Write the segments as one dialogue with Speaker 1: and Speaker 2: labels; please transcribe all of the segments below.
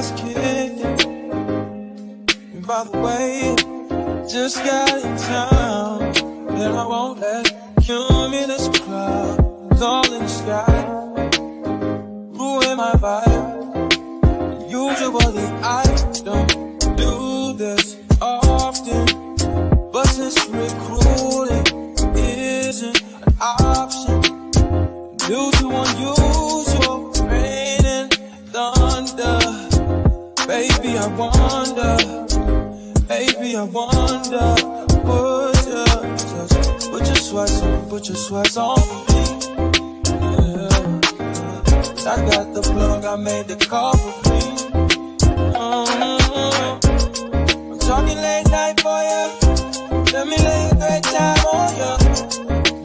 Speaker 1: has kicked it. And by the way, just got in town, and I won't let cumulus clouds all in the sky ruin my vibe. Usually I don't do this often, but since recruiting isn't an option due to unusual rain and thunder, baby I wonder, put your sweats on me. Yeah. I got the plug, I made the call for me. I'm talking late night for ya. Let me lay a great time on ya.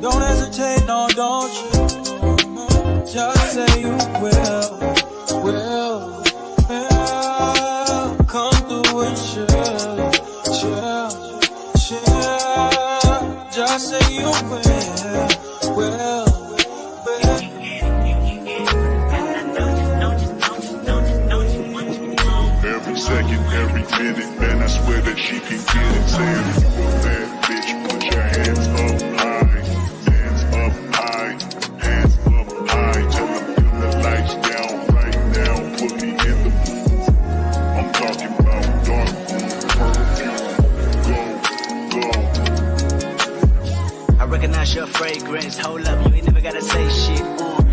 Speaker 1: Don't hesitate, no, don't you? Just say you will. Come through and chill. Just say you will.
Speaker 2: Every second, every minute, man, I swear that she can get it. Saying if you a bad bitch, put your hands up high. Hands up high. Hands up high. Tell them dim the lights down right now. Put me in the mood. I'm talking about dark room perfume. Go.
Speaker 3: I recognize your fragrance. Hold up, you ain't never gotta say shit.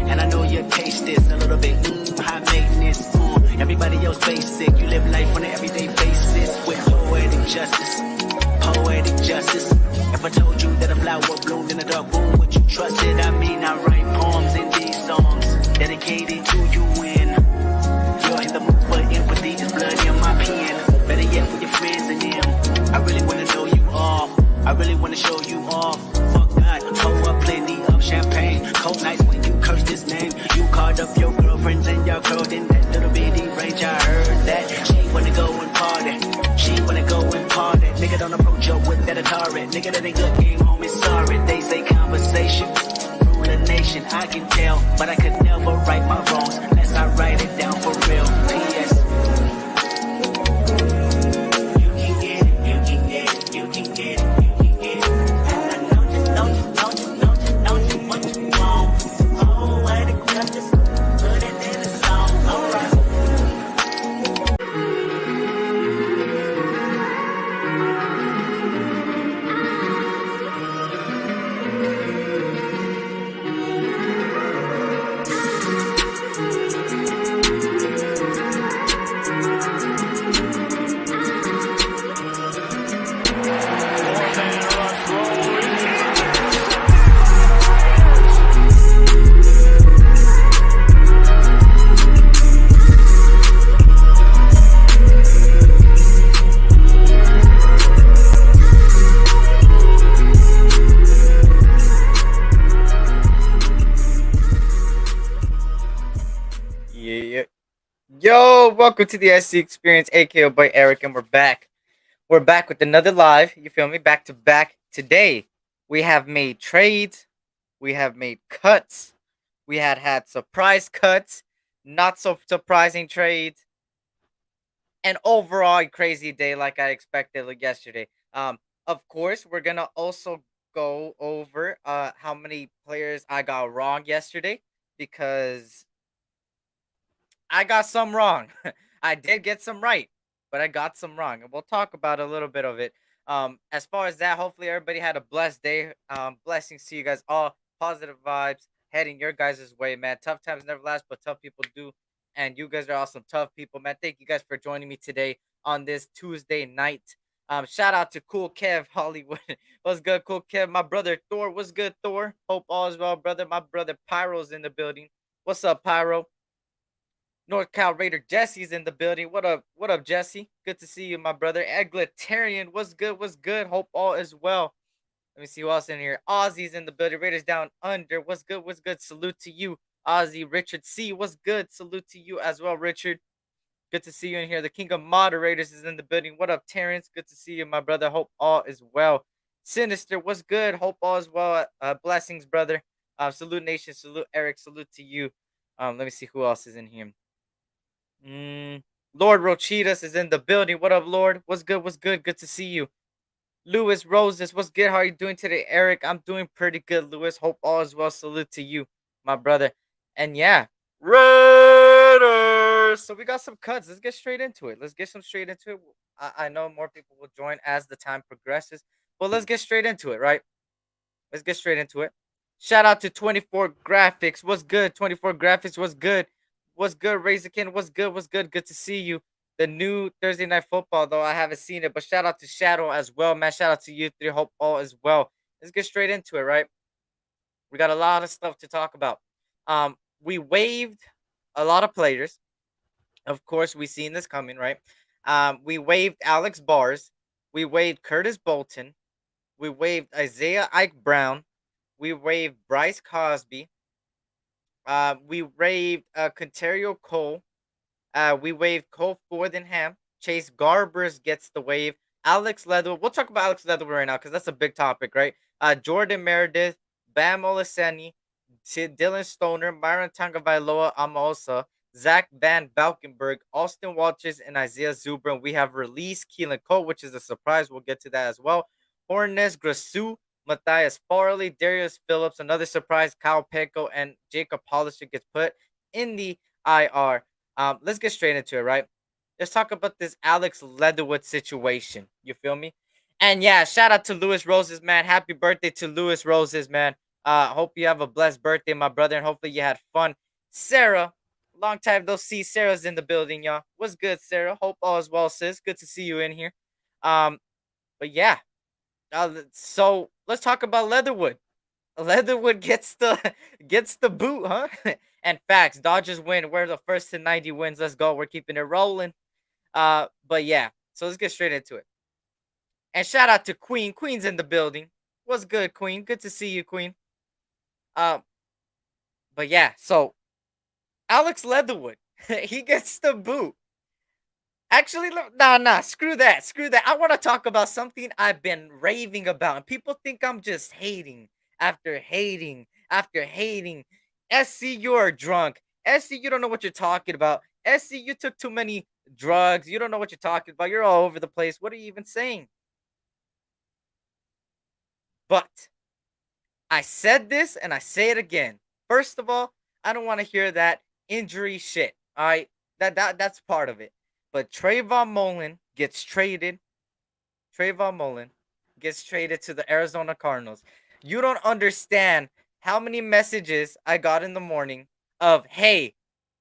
Speaker 3: And I know your taste is a little bit high maintenance. Everybody else basic. You live life on an everyday basis with poetic justice. If I told you that a flower bloomed in a dark room, would you trust it? I mean, I write poems in these songs dedicated to you when you're in the mood for empathy. It's blood in my pen. Better yet, with your friends and them. I really wanna know you all. I really wanna show you off. Fuck God, pour up plenty of champagne. Cold nights when you curse this name. You called up your girlfriends and y'all curled in that little bitty range. I heard that she wanna go and party. Nigga don't approach her with that Atari. Nigga that ain't good game, homie, sorry. They say conversation rule a nation. I can tell, but I could never right my wrongs unless I write it down for real. P.S. You can get it. Know you what you want. Oh, what it just put it in the song. Alright.
Speaker 4: Yo, welcome to the S.C Experience, aka by Eric, and we're back. We're back with another live, you feel me? Back to back. Today, we have made trades, we have made cuts, we had surprise cuts, not so surprising trades, and overall a crazy day like I expected yesterday. Of course, we're gonna also go over how many players I got wrong yesterday because I got some wrong. I did get some right, but I got some wrong. And we'll talk about a little bit of it. As far as that, hopefully everybody had a blessed day. Blessings to you guys all. Positive vibes heading your guys' way, man. Tough times never last, but tough people do. And you guys are awesome, tough people, man. Thank you guys for joining me today on this Tuesday night. Shout out to Cool Kev Hollywood. What's good, Cool Kev? My brother Thor. What's good, Thor? Hope all is well, brother. My brother Pyro's in the building. What's up, Pyro? North Cal Raider Jesse's in the building. What up, Jesse? Good to see you, my brother. Egletarian, what's good? What's good? Hope all is well. Let me see who else in here. Ozzy's in the building. Raiders down under. What's good? What's good? Salute to you, Ozzy. Richard C. What's good? Salute to you as well, Richard. Good to see you in here. The King of Moderators is in the building. What up, Terrence? Good to see you, my brother. Hope all is well. Sinister, what's good? Hope all is well. Blessings, brother. Salute Nation. Salute Eric. Salute to you. Let me see who else is in here. Lord Rochitas is in the building. What up, Lord? What's good? What's good? Good to see you. Lewis Roses, what's good? How are you doing today, Eric? I'm doing pretty good, Lewis. Hope all is well. Salute to you, my brother. And yeah, Raiders. So we got some cuts. Let's get straight into it. Let's get some straight into it. I know more people will join as the time progresses, but let's get straight into it, right? Let's get straight into it. Shout out to 24 Graphics. What's good? 24 Graphics. What's good? What's good, Razorkin? What's good? What's good? Good to see you. The new Thursday Night Football, though I haven't seen it, but shout out to Shadow as well, man. Shout out to you three. Hope all as well. Let's get straight into it, right? We got a lot of stuff to talk about. We waived a lot of players. Of course, we seen this coming, right? We waived Alex Bars. We waived Curtis Bolton. We waived Isaiah Ike Brown. We waived Bryce Cosby. We waived Contario Cole. We waived Cole Fordenham. Chase Garbers gets the wave. Alex Leatherwood. We'll talk about Alex Leatherwood right now because that's a big topic, right? Jordan Meredith, Bam Olaseni, Dylan Stoner, Myron Tagovailoa Amaosa, Zach Van Valkenburg, Austin Walters, and Isaiah Zubrin. We have released Keelan Cole, which is a surprise. We'll get to that as well. Hornes Grasu, Matthias Farley, Darius Phillips, another surprise. Kyle Pecco and Jacob Polisher gets put in the IR. Let's get straight into it, right? Let's talk about this Alex Leatherwood situation. You feel me? And yeah, shout out to Lewis Roses, man. Happy birthday to Lewis Roses, man. Hope you have a blessed birthday, my brother, and hopefully you had fun. Sarah, long time no see. Sarah's in the building, y'all. What's good, Sarah? Hope all is well, sis. Good to see you in here. But yeah, so let's talk about Leatherwood. Leatherwood gets the boot, huh? And facts, Dodgers win. We're the first to 90 wins. Let's go. We're keeping it rolling. But yeah, so let's get straight into it. And shout out to Queen. Queen's in the building. What's good, Queen? Good to see you, Queen. Uh, but yeah, so Alex Leatherwood, he gets the boot. Actually, nah, screw that, screw that. I want to talk about something I've been raving about, and people think I'm just hating after hating after hating. SC, you're drunk. SC, you don't know what you're talking about. SC, you took too many drugs. You don't know what you're talking about. You're all over the place. What are you even saying? But I said this and I say it again. First of all, I don't want to hear that injury shit. All right, that's part of it. But Trayvon Mullen gets traded. Trayvon Mullen gets traded to the Arizona Cardinals. You don't understand how many messages I got in the morning of, "Hey,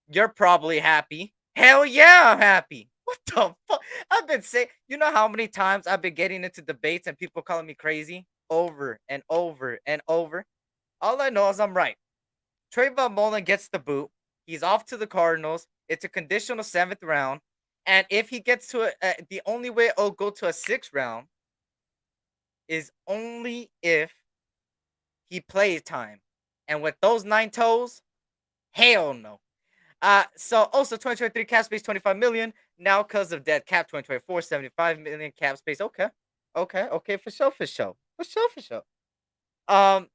Speaker 4: you're probably happy." Hell yeah, I'm happy. What the fuck? I've been saying, you know how many times I've been getting into debates and people calling me crazy over and over and over. All I know is I'm right. Trayvon Mullen gets the boot. He's off to the Cardinals. It's a conditional 7th round. And if he gets to the only way it'll go to a 6th round is only if he plays time. And with those 9 toes, hell no. So also 2023 cap space 25 million. Now because of dead cap 2024 75 million cap space. Okay, for sure. Um,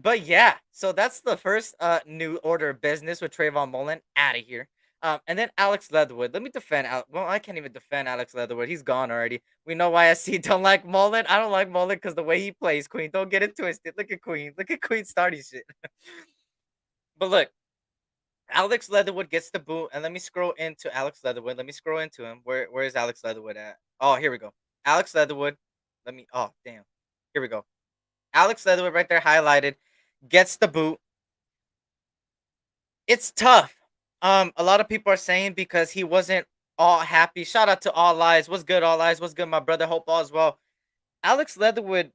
Speaker 4: but yeah, so that's the first new order of business with Trayvon Mullen out of here. And then Alex Leatherwood. Let me defend. Well, I can't even defend Alex Leatherwood. He's gone already. We know why SC don't like Mullen. I don't like Mullen because the way he plays. Queen, don't get it twisted. Look at Queen. Look at Queen starting shit. But look, Alex Leatherwood gets the boot, and let me scroll into Alex Leatherwood. Let me scroll into him. Where is Alex Leatherwood at? Oh, here we go. Alex Leatherwood. Let me. Oh, damn. Here we go. Alex Leatherwood right there highlighted. Gets the boot. It's tough. A lot of people are saying because he wasn't all happy. Shout out to All Eyes. What's good, All Eyes? What's good, my brother? Hope all is well. Alex Leatherwood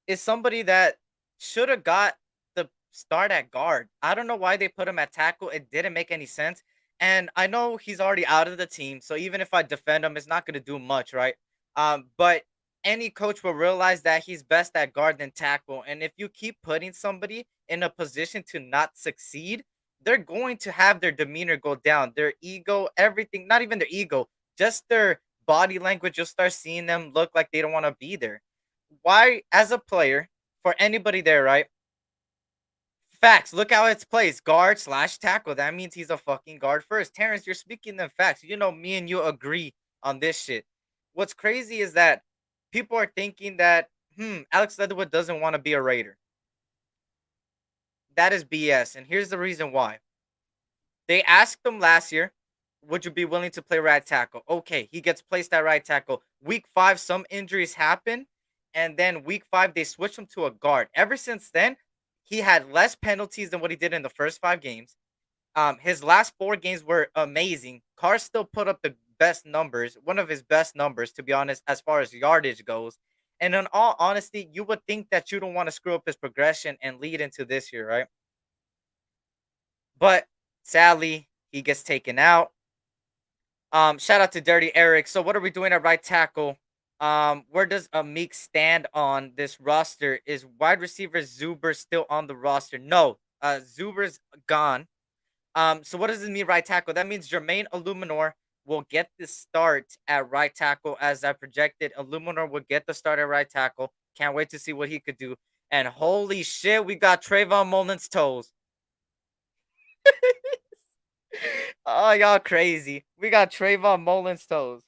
Speaker 4: is somebody that should have got the start at guard. I don't know why they put him at tackle. It didn't make any sense. And I know he's already out of the team, so even if I defend him, it's not going to do much, right? But any coach will realize that he's best at guard than tackle. And if you keep putting somebody in a position to not succeed, they're going to have their demeanor go down, their ego, everything, not even their ego, just their body language. You'll start seeing them look like they don't want to be there. Why, as a player, for anybody there, right? Facts. Look how it's placed. Guard slash tackle. That means he's a fucking guard first. Terrence, you're speaking the facts. You know, me and you agree on this shit. What's crazy is that people are thinking that, Alex Leatherwood doesn't want to be a Raider. That is BS. And here's the reason why. They asked him last year, would you be willing to play right tackle? Okay, he gets placed at right tackle. Week 5, some injuries happen. And then week 5, they switch him to a guard. Ever since then, he had less penalties than what he did in the first 5 games. His last 4 games were amazing. Carr still put up the best numbers, one of his best numbers, to be honest, as far as yardage goes. And in all honesty, you would think that you don't want to screw up his progression and lead into this year, right? But sadly, he gets taken out. Shout out to Dirty Eric. So what are we doing at right tackle? Where does Meek stand on this roster? Is wide receiver Zuber still on the roster? No, Zuber's gone. So what does this mean, right tackle? That means Jermaine Illuminor will get the start at right tackle, as I projected. Illuminor will get the start at right tackle. Can't wait to see what he could do. And holy shit, we got Trayvon Mullen's toes. Oh, y'all crazy. We got Trayvon Mullen's toes.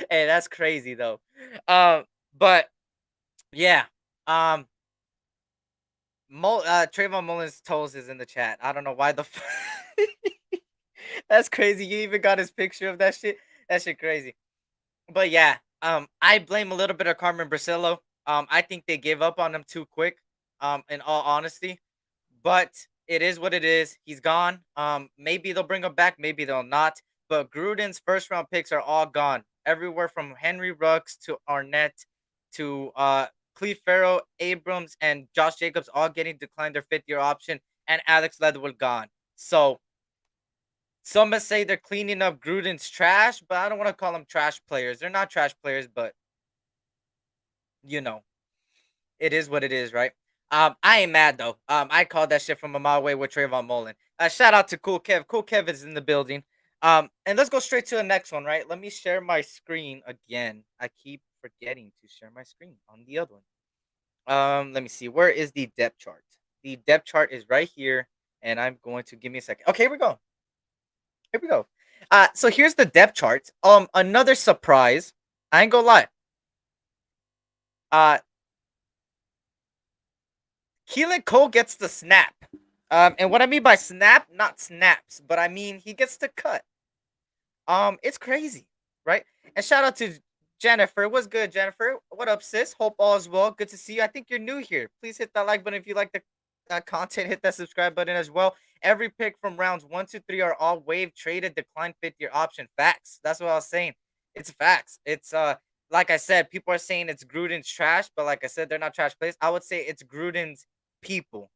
Speaker 4: Hey, that's crazy though. But yeah. Um, Trayvon Mullen's toes is in the chat. I don't know why the. That's crazy. You even got his picture of that shit. That shit crazy. But yeah. I blame a little bit of Carmen Brasillo. I think they gave up on him too quick. In all honesty, but it is what it is. He's gone. Maybe they'll bring him back. Maybe they'll not. But Gruden's first round picks are all gone. Everywhere from Henry Ruggs to Arnett to Cleve Farrell, Abrams, and Josh Jacobs all getting declined their 5th-year option, and Alex Leatherwood gone. So some must say they're cleaning up Gruden's trash, but I don't want to call them trash players. They're not trash players, but you know, it is what it is, right? I ain't mad though. I called that shit from a mile away with Trayvon Mullen. Shout out to Cool Kev. Cool Kev is in the building. And let's go straight to the next one, right? Let me share my screen again. I keep forgetting to share my screen on the other one. Let me see. Where is the depth chart? The depth chart is right here, and I'm going to give me a second. Okay, here we go. Here we go. So here's the depth chart. Another surprise. I ain't gonna lie. Keelan Cole gets the snap. And what I mean by snap, not snaps, but I mean he gets the cut. It's crazy, right? And shout out to Jennifer. What's good, Jennifer? What up, sis? Hope all is well. Good to see you. I think you're new here. Please hit that like button if you like the content. Hit that subscribe button as well. Every pick from rounds 1 to 3 are all waived, traded, declined 5th-year option. Facts. That's what I was saying. It's facts. It's like I said, people are saying it's Gruden's trash, but like I said, they're not trash players. I would say it's Gruden's people.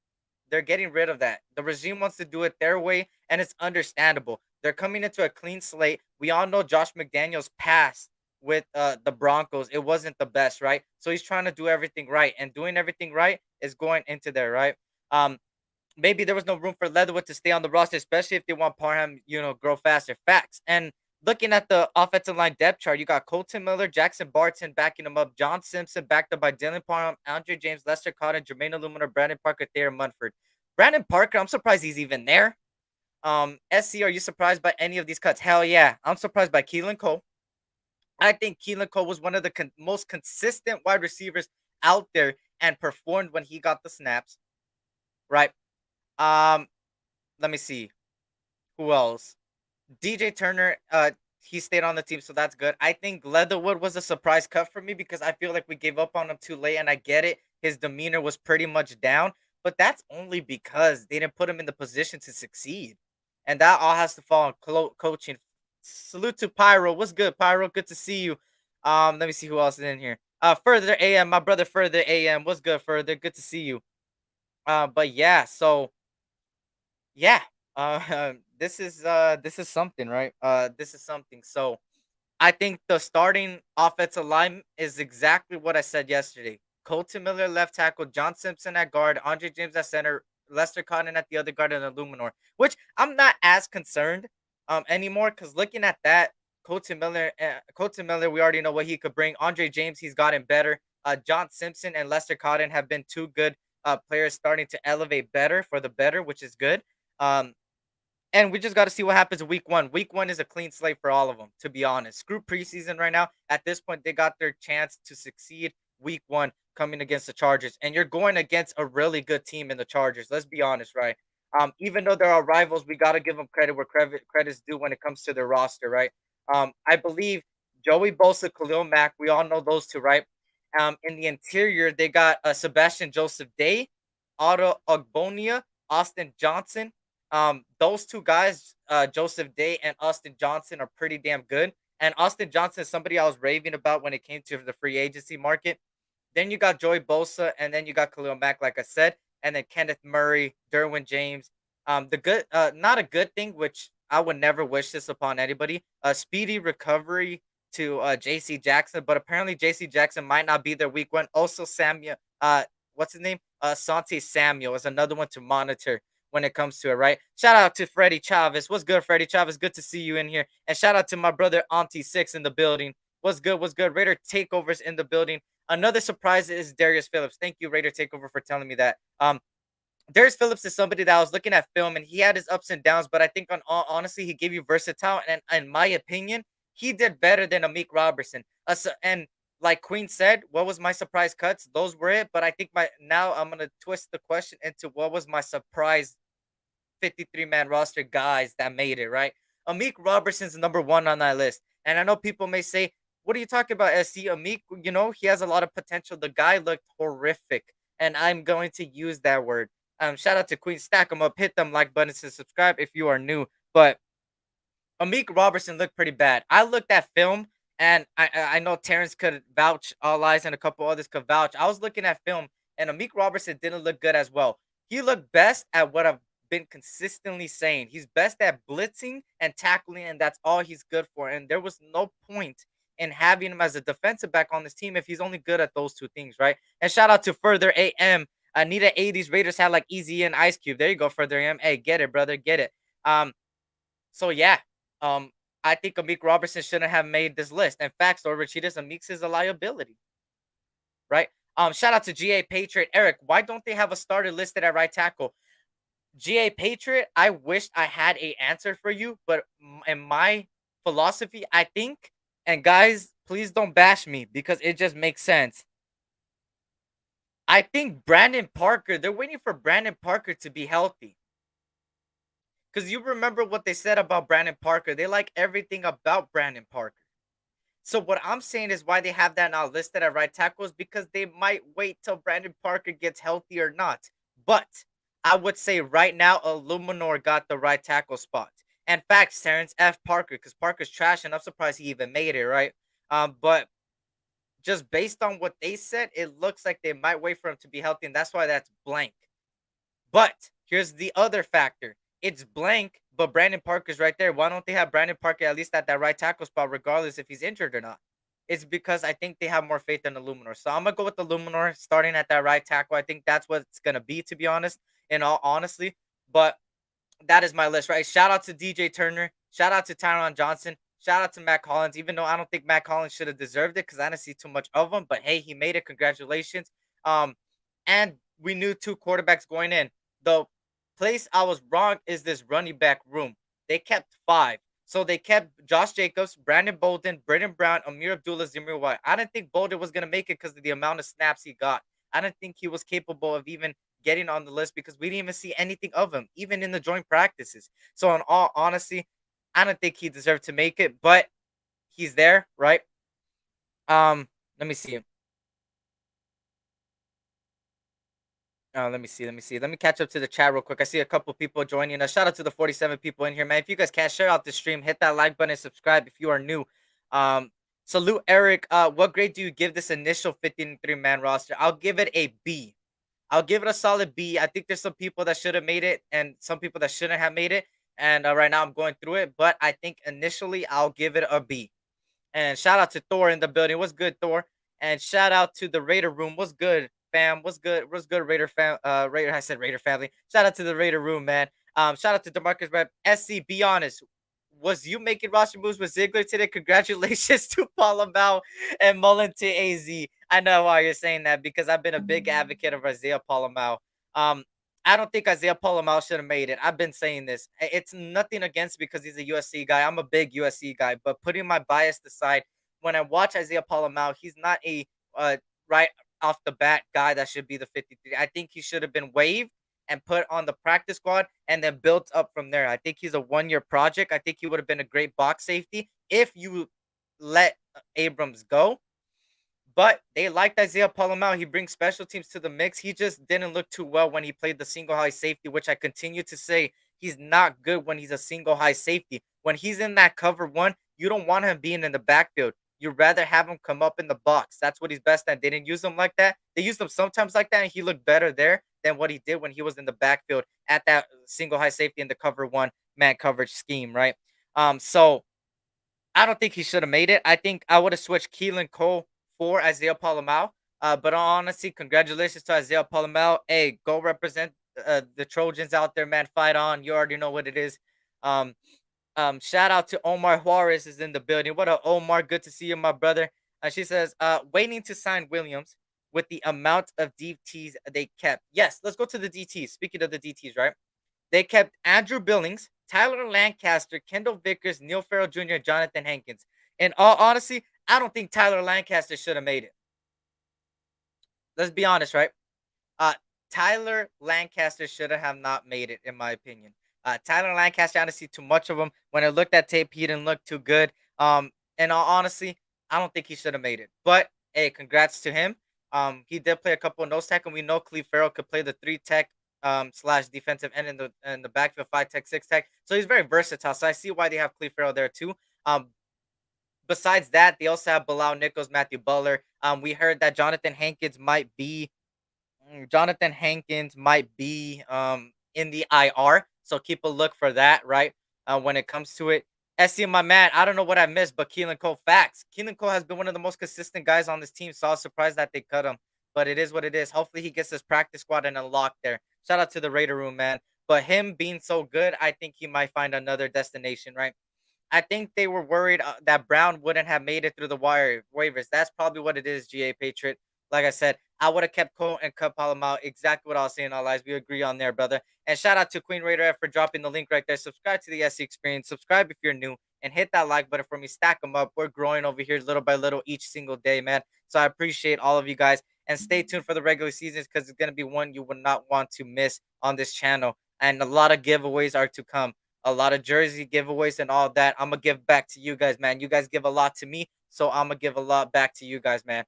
Speaker 4: They're getting rid of that. The regime wants to do it their way, and it's understandable. They're coming into a clean slate. We all know Josh McDaniels past with the Broncos. It wasn't the best, right? So he's trying to do everything right, and doing everything right is going into there, right? Maybe there was no room for Leatherwood to stay on the roster, especially if they want Parham, grow faster. Facts. And looking at the offensive line depth chart, you got Colton Miller, Jackson Barton backing him up, John Simpson backed up by Dylan Parham, Andre James, Lester Cotton, Jermaine Illuminor, Brandon Parker, Thayer Munford. Brandon Parker, I'm surprised he's even there. SC, are you surprised by any of these cuts? Hell yeah. I'm surprised by Keelan Cole. I think Keelan Cole was one of the most consistent wide receivers out there and performed when he got the snaps. Right. Let me see. Who else? DJ Turner, he stayed on the team, so that's good. I think Leatherwood was a surprise cut for me because I feel like we gave up on him too late, and I get it. His demeanor was pretty much down, but that's only because they didn't put him in the position to succeed. And that all has to fall on coaching. Salute to Pyro. What's good, Pyro? Good to see you. Let me see who else is in here. Further AM, my brother Further AM. What's good, Further? Good to see you. But yeah, so yeah. This is something, right? This is something. So I think the starting offensive line is exactly what I said yesterday. Colton Miller left tackle, John Simpson at guard, Andre James at center, Lester Cotton at the other guard, and Illuminor. Which I'm not as concerned anymore because looking at that, Colton Miller, we already know what he could bring. Andre James, he's gotten better. John Simpson and Lester Cotton have been too good players starting to elevate better for the better, which is good. Um, and we just got to see what happens week one. Week one is a clean slate for all of them, to be honest. Screw preseason right now. At this point, they got their chance to succeed week one coming against the Chargers. And you're going against a really good team in the Chargers. Let's be honest, right? Even though they're our rivals, we got to give them credit where credit's due when it comes to their roster, right? I believe Joey Bosa, Khalil Mack, we all know those two, right? In the interior, they got Sebastian Joseph Day, Otto Ogbonia, Austin Johnson. Those two guys, Joseph Day and Austin Johnson, are pretty damn good. And Austin Johnson is somebody I was raving about when it came to the free agency market. Then you got Joey Bosa, and then you got Khalil Mack, like I said, and then Kenneth Murray, Derwin James. The good, not a good thing, which I would never wish this upon anybody. A speedy recovery to J.C. Jackson, but apparently J.C. Jackson might not be there week one. Also, Samuel, what's his name? Sante Samuel is another one to monitor when it comes to it, right? Shout out to Freddie Chavez. What's good, Freddie Chavez? Good to see you in here. And shout out to my brother Auntie Six in the building. What's good? What's good? Raider Takeovers in the building. Another surprise is Darius Phillips. Thank you, Raider Takeover, for telling me that. Darius Phillips is somebody that I was looking at film, and he had his ups and downs, but I think honestly, he gave you versatile, and in my opinion, he did better than Amik Robertson. And like Queen said, what was my surprise cuts? Those were it. But I think now I'm gonna twist the question into what was my surprise 53-man roster guys that made it, right? Amik Robertson's number one on that list. And I know people may say, what are you talking about, SC? Amik, he has a lot of potential. The guy looked horrific. And I'm going to use that word. Shout out to Queen. Stack them up. Hit them like buttons to subscribe if you are new. But Amik Robertson looked pretty bad. I looked at film, and I know Terrence could vouch, All Eyes and a couple others could vouch. I was looking at film, and Amik Robertson didn't look good as well. He looked best at what I've been consistently saying. He's best at blitzing and tackling, and that's all he's good for. And there was no point in having him as a defensive back on this team if he's only good at those two things, right? And shout out to Further AM. I need an 80s Raiders had like Easy and Ice Cube. There you go, Further AM. Hey, get it, brother, get it. So yeah, I think Amik Robertson shouldn't have made this list. In fact, Sorbachitas, Amik is a liability, right? Shout out to GA Patriot. Eric, why don't they have a starter listed at right tackle? GA Patriot, I wished I had a answer for you, but in my philosophy, I think, and guys, please don't bash me because it just makes sense. I think Brandon Parker, they're waiting for Brandon Parker to be healthy. Because you remember what they said about Brandon Parker. They like everything about Brandon Parker. So what I'm saying is why they have that now listed at right tackle is because they might wait till Brandon Parker gets healthy or not. But I would say right now, Illuminor got the right tackle spot. In fact, Terrence F. Parker, because Parker's trash, and I'm surprised he even made it, right? But just based on what they said, it looks like they might wait for him to be healthy, and that's why that's blank. But here's the other factor. It's blank, but Brandon Parker's right there. Why don't they have Brandon Parker at least at that right tackle spot, regardless if he's injured or not? It's because I think they have more faith in Illuminor. So I'm going to go with Illuminor starting at that right tackle. I think that's what it's going to be, to be honest, in all honesty. But that is my list, right? Shout out to DJ Turner. Shout out to Tyron Johnson. Shout out to Matt Collins, even though I don't think Matt Collins should have deserved it because I didn't see too much of him. But, hey, he made it. Congratulations. And we knew two quarterbacks going in. The place I was wrong is this running back room. They kept 5. So they kept Josh Jacobs, Brandon Bolden, Britton Brown, Amir Abdullah, Zamir White. I didn't think Bolden was going to make it because of the amount of snaps he got. I didn't think he was capable of even getting on the list because we didn't even see anything of him, even in the joint practices. So in all honesty, I don't think he deserved to make it, but he's there, right? Let me see. Let me see. Let me catch up to the chat real quick. I see a couple people joining us. Shout out to the 47 people in here, man. If you guys can't share out the stream, hit that like button and subscribe if you are new. Salute Eric. What grade do you give this initial 53-man roster? I'll give it a B. I'll give it a solid B. I think there's some people that should have made it and some people that shouldn't have made it. And right now I'm going through it. But I think initially I'll give it a B. And shout out to Thor in the building. What's good, Thor? And shout out to the Raider room. What's good, fam? What's good? What's good, Raider fam? Raider. I said Raider family. Shout out to the Raider room, man. Shout out to DeMarcus Webb. SC, be honest. was you making roster moves with Ziggler today? Congratulations to Palamau and Mullen to AZ. I know why you're saying that because I've been a big advocate of Isaiah Palamau. Um, I don't think Isaiah Palamau should have made it. I've been saying this. It's nothing against because he's a USC guy. I'm a big USC guy, but putting my bias aside, when I watch Isaiah Palamau, he's not a right off the bat guy that should be the 53. I think he should have been waived and put on the practice squad and then built up from there. I think he's a 1 year project. I think he would have been a great box safety if you let Abrams go. But they liked Isaiah Palamau. He brings special teams to the mix. He just didn't look too well when he played the single high safety, which I continue to say he's not good when he's a single high safety. When he's in that cover one, you don't want him being in the backfield. You'd rather have him come up in the box. That's what he's best at. They didn't use him like that. They used him sometimes like that, and he looked better there than what he did when he was in the backfield at that single high safety in the cover one man coverage scheme, right? So I don't think he should have made it. I think I would have switched Keelan Cole for Isaiah Palamau. But honestly, congratulations to Isaiah Palamau. Hey, go represent the Trojans out there, man. Fight on. You already know what it is. Um, Shout out to Omar Juarez is in the building. What up, Omar? Good to see you, my brother. She says, waiting to sign Williams with the amount of DTs they kept. Yes, let's go to the DTs. Speaking of the DTs, right? They kept Andrew Billings, Tyler Lancaster, Kendall Vickers, Neil Farrell Jr., Jonathan Hankins. In all honesty, I don't think Tyler Lancaster should have made it. Let's be honest, right? Uh, Tyler Lancaster should have not made it, in my opinion. Tyler Lancaster, I didn't see too much of him. When I looked at tape, he didn't look too good. And all honesty, I don't think he should have made it. But hey, congrats to him. He did play a couple of nose tech, and we know Cleve Farrell could play the 3 tech slash defensive end in the backfield, 5 tech, 6 tech. So he's very versatile. So I see why they have Cleve Farrell there too. Besides that, they also have Bilal Nichols, Matthew Butler. We heard that Jonathan Hankins might be in the IR, so keep a look for that, right? When it comes to it. SC, my man, I don't know what I missed, but Keelan Cole, facts. Keelan Cole has been one of the most consistent guys on this team, so I was surprised that they cut him. But it is what it is. Hopefully he gets his practice squad and unlocked there. Shout out to the Raider room, man. But him being so good, I think he might find another destination, right? I think they were worried that Brown wouldn't have made it through the waivers. That's probably what it is, GA Patriot. Like I said, I would have kept Cole and cut Palamau. Exactly what I was saying, all lies. We agree on there, brother. And shout out to Queen Raider F for dropping the link right there. Subscribe to the SC Experience. Subscribe if you're new. And hit that like button for me. Stack them up. We're growing over here little by little each single day, man. So I appreciate all of you guys. And stay tuned for the regular seasons because it's going to be one you would not want to miss on this channel. And a lot of giveaways are to come. A lot of jersey giveaways and all that. I'm going to give back to you guys, man. You guys give a lot to me. So I'm going to give a lot back to you guys, man.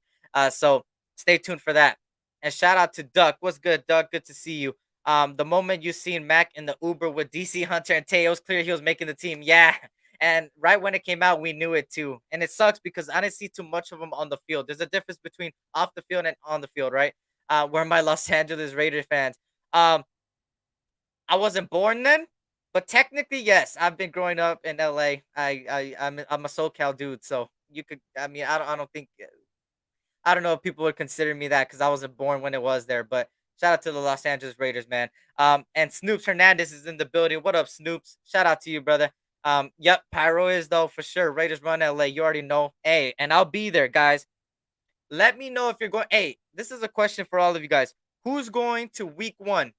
Speaker 4: So stay tuned for that. And shout out to Duck. What's good, Duck? Good to see you. The moment you seen Mac in the Uber with DC Hunter and Tay, it was clear he was making the team. Yeah. And right when it came out, we knew it too. And it sucks because I didn't see too much of him on the field. There's a difference between off the field and on the field, right? We're my Los Angeles Raiders fans. I wasn't born then, but technically, yes, I've been growing up in LA. I'm a SoCal dude, so you could. I mean, I don't think. I don't know if people would consider me that because I wasn't born when it was there. But shout out to the Los Angeles Raiders, man. And Snoops Hernandez is in the building. What up, Snoops? Shout out to you, brother. Yep, Pyro is though for sure. Raiders run LA. You already know. Hey, and I'll be there, guys. Let me know if you're going. Hey, this is a question for all of you guys. Who's going to week one?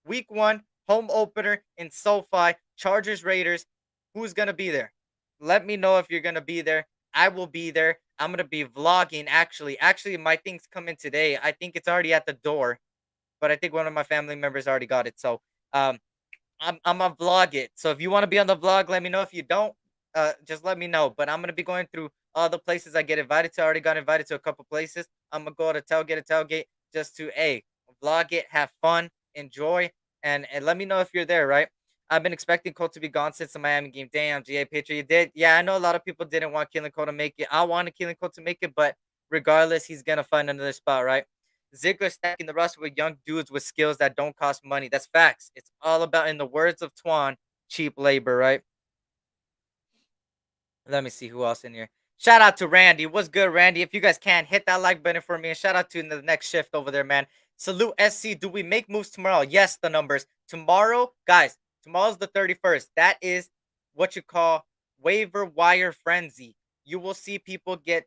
Speaker 4: Week one, home opener in SoFi, Chargers Raiders. Who's going to be there? Let me know if you're going to be there. I will be there. I'm going to be vlogging, actually. Actually, my thing's coming today. I think it's already at the door, but I think one of my family members already got it. So I'm going to vlog it. So if you want to be on the vlog, let me know. If you don't, just let me know. But I'm going to be going through all the places I get invited to. I already got invited to a couple places. I'm going to go to tailgate just to, vlog it, have fun, enjoy, and let me know if you're there, right? I've been expecting Cole to be gone since the Miami game. Damn, GA Patriot, you did. Yeah, I know a lot of people didn't want Keelan Cole to make it. I wanted Keelan Cole to make it, but regardless, he's going to find another spot, right? Ziggler stacking the roster with young dudes with skills that don't cost money. That's facts. It's all about, in the words of Twan, cheap labor, right? Let me see who else in here. Shout out to Randy. What's good, Randy? If you guys can, hit that like button for me. And shout out to the next shift over there, man. Salute SC. Do we make moves tomorrow? Yes, the numbers. Tomorrow, guys, tomorrow's the 31st. That is what you call waiver wire frenzy. You will see people get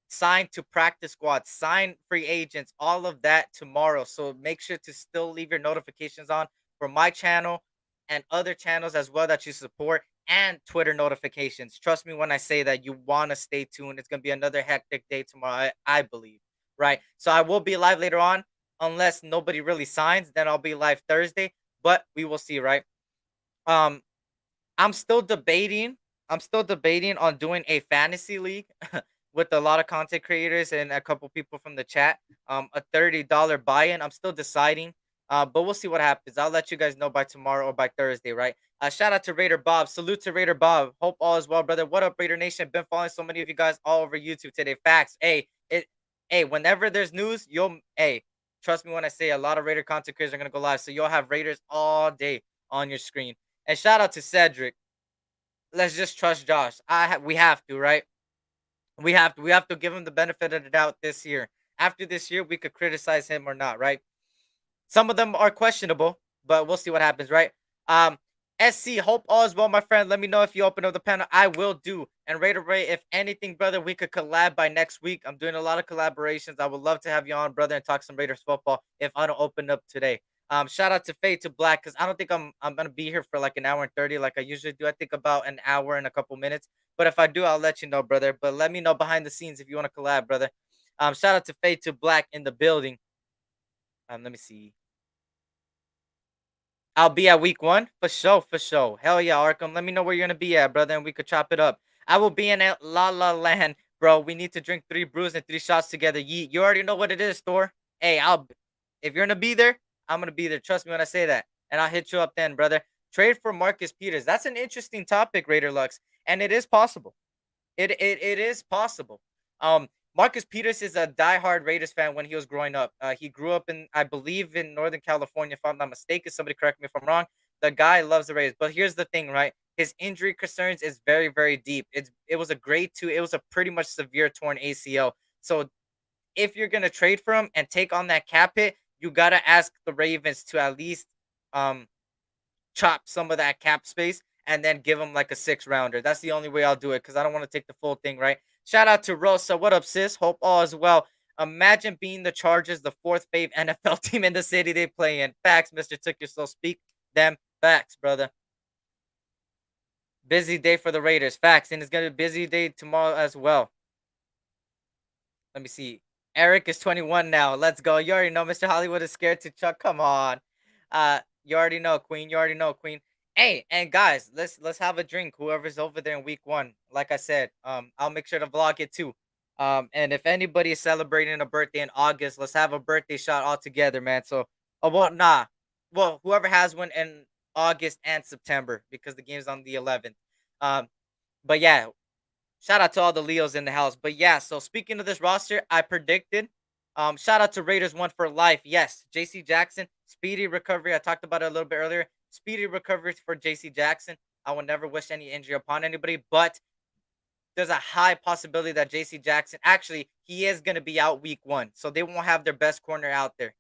Speaker 4: signed to practice squads, sign free agents, all of that tomorrow. So make sure to still leave your notifications on for my channel and other channels as well that you support, and Twitter notifications. Trust me when I say that you want to stay tuned. It's going to be another hectic day tomorrow, I believe. Right. So I will be live later on unless nobody really signs. Then I'll be live Thursday, but we will see. Right. Um, I'm still debating. I'm still debating on doing a fantasy league with a lot of content creators and a couple people from the chat. A $30 buy-in. I'm still deciding. But we'll see what happens. I'll let you guys know by tomorrow or by Thursday, right? Shout out to Raider Bob. Salute to Raider Bob. Hope all is well, brother. What up, Raider Nation? Been following so many of you guys all over YouTube today. Facts. Hey, whenever there's news, trust me when I say a lot of Raider content creators are gonna go live. So you'll have Raiders all day on your screen. And shout out to Cedric. Let's just trust Josh. We have to, right? We have to give him the benefit of the doubt this year. After this year, we could criticize him or not, right? Some of them are questionable, but we'll see what happens, right? Um, SC, hope all is well, my friend. Let me know if you open up the panel. I will do. And Raider Ray, if anything, brother, we could collab by next week. I'm doing a lot of collaborations. I would love to have you on, brother, and talk some Raiders football if I don't open up today. Shout out to Fade to Black because I don't think I'm gonna be here for like an hour and 30 like I usually do. I think about an hour and a couple minutes. But if I do, I'll let you know, brother. But let me know behind the scenes if you want to collab, brother. Shout out to Fade to Black in the building. Let me see. I'll be at week 1 for sure, for sure. Hell yeah, Arkham. Let me know where you're gonna be at, brother, and we could chop it up. I will be in La La Land, bro. We need to drink 3 brews and 3 shots together. You already know what it is, Thor. Hey, if you're gonna be there, I'm gonna be there. Trust me when I say that, and I'll hit you up then, brother. Trade for Marcus Peters. That's an interesting topic, Raider Lux, and it is possible. It is possible. Marcus Peters is a diehard Raiders fan when he was growing up. He grew up in, I believe, in Northern California, if I'm not mistaken. Somebody correct me if I'm wrong. The guy loves the Raiders. But here's the thing, right? His injury concerns is very, very deep. It was a grade 2. It was a pretty much severe torn ACL. So if you're gonna trade for him and take on that cap hit, you gotta ask the Ravens to at least um chop some of that cap space and then give him like a 6 rounder. That's the only way I'll do it because I don't want to take the full thing, right? Shout out to Rosa. What up, sis? Hope all is well. Imagine being the Chargers, the 4th fave NFL team in the city they play in. Facts, Mr. Took Your Soul. Speak them facts, brother. Busy day for the Raiders. Facts. And it's going to be a busy day tomorrow as well. Let me see. Eric is 21 now. Let's go. You already know Mr. Hollywood is scared to Chuck. Come on. You already know, Queen. You already know, Queen. Hey, and guys, let's have a drink. Whoever's over there in week 1. Like I said, I'll make sure to vlog it too. And if anybody is celebrating a birthday in August, let's have a birthday shot all together, man. So, well, whoever has one in August and September because the game's on the 11th. But yeah, shout out to all the Leos in the house. But yeah, so speaking of this roster, I predicted. Shout out to Raiders 1 for life. Yes, JC Jackson, speedy recovery. I talked about it a little bit earlier. Speedy recovery for JC Jackson. I will never wish any injury upon anybody, but there's a high possibility that JC Jackson actually he is gonna be out week 1. So they won't have their best corner out there.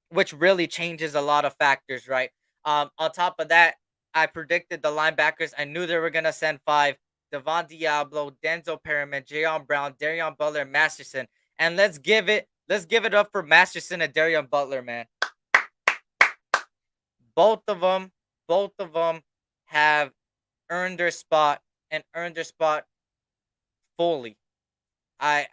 Speaker 4: Which really changes a lot of factors, right? On top of that, I predicted the linebackers. I knew they were gonna send 5. Devon Diablo, Denzel Perriman, Jayon Brown, Darion Butler, Masterson. And let's give it up for Masterson and Darion Butler, man. Both of them have earned their spot and earned their spot fully. I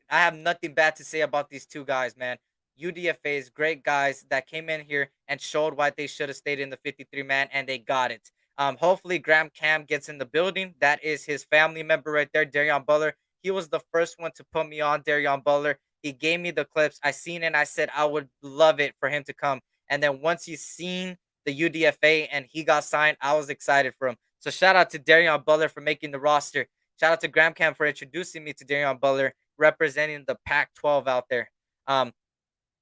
Speaker 4: have nothing bad to say about these 2 guys, man. UDFAs, great guys that came in here and showed why they should have stayed in the 53 man, and they got it. Hopefully Graham Cam gets in the building. That is his family member right there, Darion Butler. He was the first one to put me on Darion Butler. He gave me the clips. I seen it and I said I would love it for him to come. And then once he's seen the UDFA and he got signed, I was excited for him. So shout out to Darion Butler for making the roster. Shout out to Graham Cam for introducing me to Darion Butler, representing the Pac-12 out there.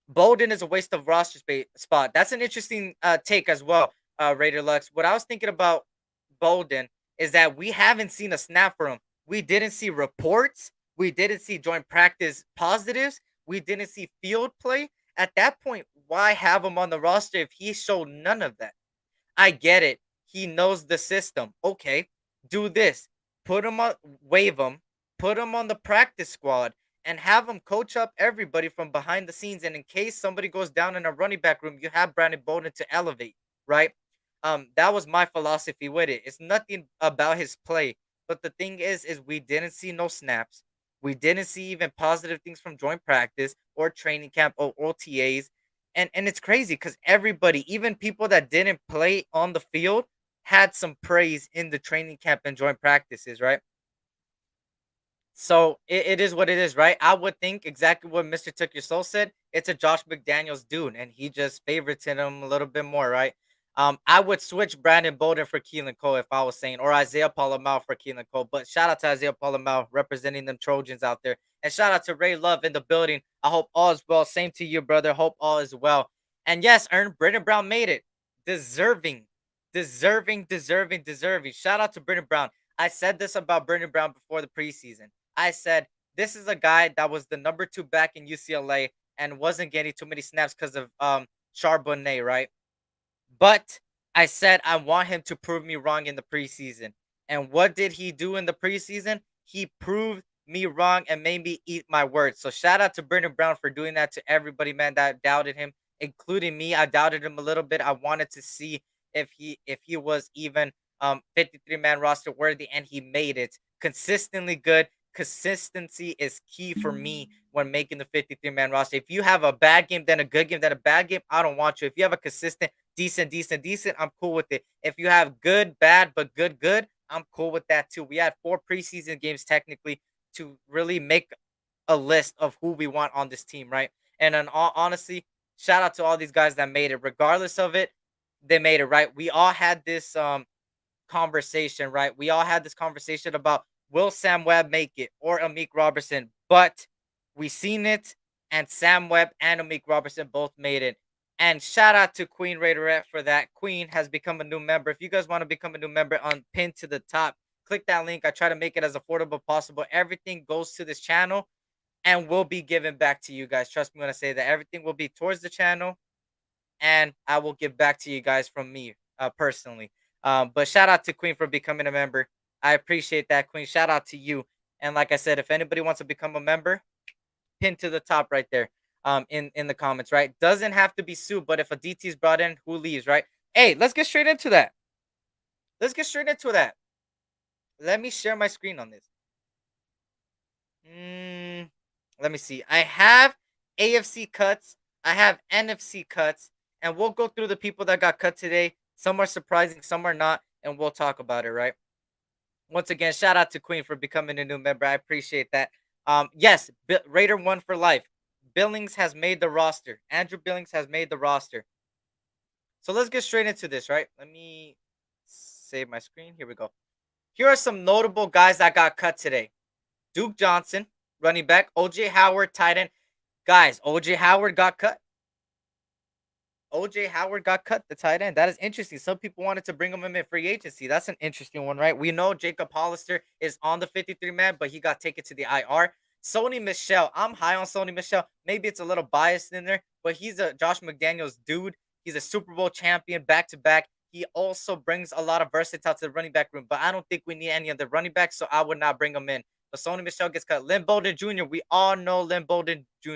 Speaker 4: Bolden is a waste of roster spot. That's an interesting take as well, Raider Lux. What I was thinking about Bolden is that we haven't seen a snap from him. We didn't see reports. We didn't see joint practice positives. We didn't see field play. At that point, why have him on the roster if he showed none of that? I get it. He knows the system. Okay. do this. Put him on, waive him, put him on the practice squad, and have him coach up everybody from behind the scenes. And in case somebody goes down in a running back room, you have Brandon Bolden to elevate, right? That was my philosophy with it. It's nothing about his play, but the thing is we didn't see no snaps. We didn't see even positive things from joint practice or training camp or OTAs. And it's crazy because everybody, even people that didn't play on the field, had some praise in the training camp and joint practices, right? So it is what it is, right? I would think exactly what Mr. Took Your Soul said. It's a Josh McDaniels dude, and he just favorites him a little bit more, right? I would switch Brandon Bolden for Keelan Cole if I was saying, or Isaiah Palomar for Keelan Cole. But shout out to Isaiah Palomar representing them Trojans out there, and shout out to Ray Love in the building. I hope all is well. Same to you, brother. Hope all is well. And yes, Brendan Brown made it. Deserving, deserving. Shout out to Brendan Brown. I said this about Brendan Brown before the preseason. I said this is a guy that was the number 2 back in UCLA and wasn't getting too many snaps because of Charbonnet, right? But I said I want him to prove me wrong in the preseason. And what did he do in the preseason? He proved me wrong and made me eat my words. So shout out to Brendan Brown for doing that to everybody, man, that doubted him, including me. I doubted him a little bit. I wanted to see if he was even 53-man roster worthy, and he made it consistently good. Consistency is key for me when making the 53-man roster. If you have a bad game, then a good game, then a bad game, I don't want you. If you have a consistent, decent, I'm cool with it. If you have good, bad, but good, I'm cool with that too. We had 4 preseason games technically to really make a list of who we want on this team, right? And in all honesty, shout out to all these guys that made it. Regardless of it, they made it, right? We all had this conversation, right? We all had this conversation about will Sam Webb make it or Amik Robertson, but we seen it, and Sam Webb and Amik Robertson both made it. And shout out to Queen Raiderette for that. Queen has become a new member. If you guys want to become a new member, on pinned to the top, click that link. I try to make it as affordable possible. Everything goes to this channel and will be given back to you guys. Trust me when I say that everything will be towards the channel, and I will give back to you guys from me personally. But shout out to Queen for becoming a member. I appreciate that, Queen. Shout out to you. And like I said, if anybody wants to become a member, pin to the top right there. In the comments, right? Doesn't have to be Sue, but if a DT is brought in, who leaves, right? Hey, let's get straight into that. Let me share my screen on this. Let me see. I have AFC cuts. I have NFC cuts, and we'll go through the people that got cut today. Some are surprising, some are not, and we'll talk about it, right? Once again, shout out to Queen for becoming a new member. I appreciate that. Yes, Raider 1 for life. Billings has made the roster. Andrew Billings has made the roster. So let's get straight into this, right? Let me save my screen. Here we go. Here are some notable guys that got cut today. Duke Johnson, running back. OJ Howard, tight end. Guys, OJ Howard got cut. OJ Howard got cut, the tight end. That is interesting. Some people wanted to bring him in free agency. That's an interesting one, right? We know Jacob Hollister is on the 53-man, but he got taken to the IR. Sony Michel. I'm high on Sony Michel. Maybe it's a little biased in there, but he's a Josh McDaniels dude. He's a Super Bowl champion back-to-back. He also brings a lot of versatility to the running back room, but I don't think we need any other running backs, so I would not bring him in. But Sony Michel gets cut. Lynn Bolden Jr. We all know Lynn Bolden Jr.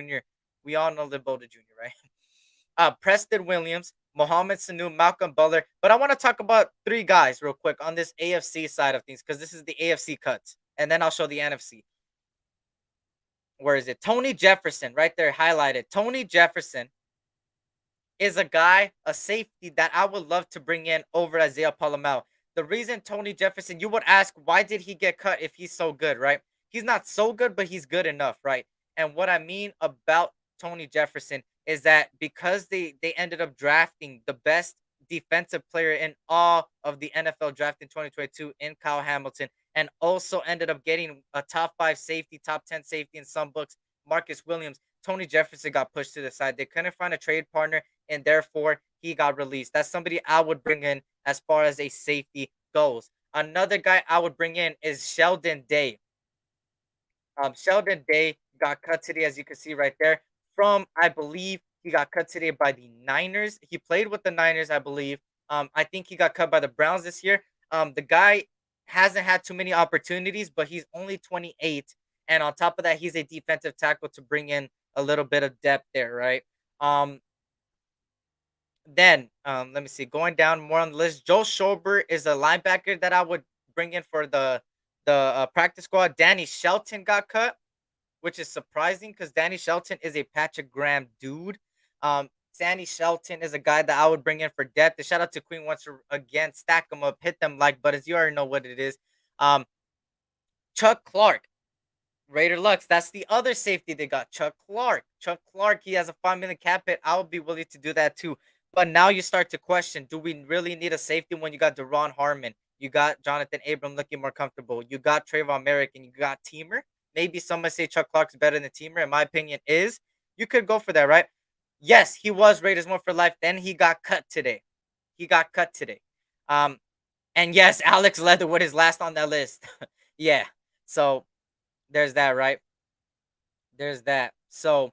Speaker 4: Right? Preston Williams, Mohamed Sanu, Malcolm Butler. But I want to talk about 3 guys real quick on this AFC side of things, because this is the AFC cuts. And then I'll show the NFC. Where is it? Tony Jefferson, right there, highlighted. Tony Jefferson is a guy, a safety that I would love to bring in over Isaiah Palomar. The reason Tony Jefferson, you would ask, why did he get cut if he's so good, right? He's not so good, but he's good enough, right? And what I mean about Tony Jefferson is that because they ended up drafting the best defensive player in all of the NFL draft in 2022 in Kyle Hamilton, and also ended up getting a top 5 safety, top 10 safety in some books, Marcus Williams. Tony Jefferson got pushed to the side. They couldn't find a trade partner, and therefore he got released. That's somebody I would bring in as far as a safety goes. Another guy I would bring in is Sheldon Day. Sheldon Day got cut today, as you can see right there. I believe he got cut today by the Niners. He played with the Niners, I believe. I think he got cut by the Browns this year. The guy hasn't had too many opportunities, but he's only 28, and on top of that, he's a defensive tackle to bring in a little bit of depth there, right? Um, then let me see. Going down more on the list, Joe Schobert is a linebacker that I would bring in for the practice squad. Danny Shelton got cut, which is surprising because Danny Shelton is a Patrick Graham dude. Danny Shelton is a guy that I would bring in for depth. And shout out to Queen wants to again stack them up, hit them like buttons. You already know what it is. Um, Chuck Clark, Raider Lux. That's the other safety they got. Chuck Clark. Chuck Clark. He has a 5 million cap hit. I would be willing to do that too. But now you start to question: do we really need a safety when you got Deron Harmon? You got Jonathan Abram looking more comfortable. You got Trayvon Merrick and you got Teamer. Maybe some might say Chuck Clark's better than Teamer. In my opinion, is you could go for that, right? Yes, he was Raiders one for life. Then he got cut today. He got cut today. Um, and yes, Alex Leatherwood is last on that list. Yeah. So there's that, right? There's that. So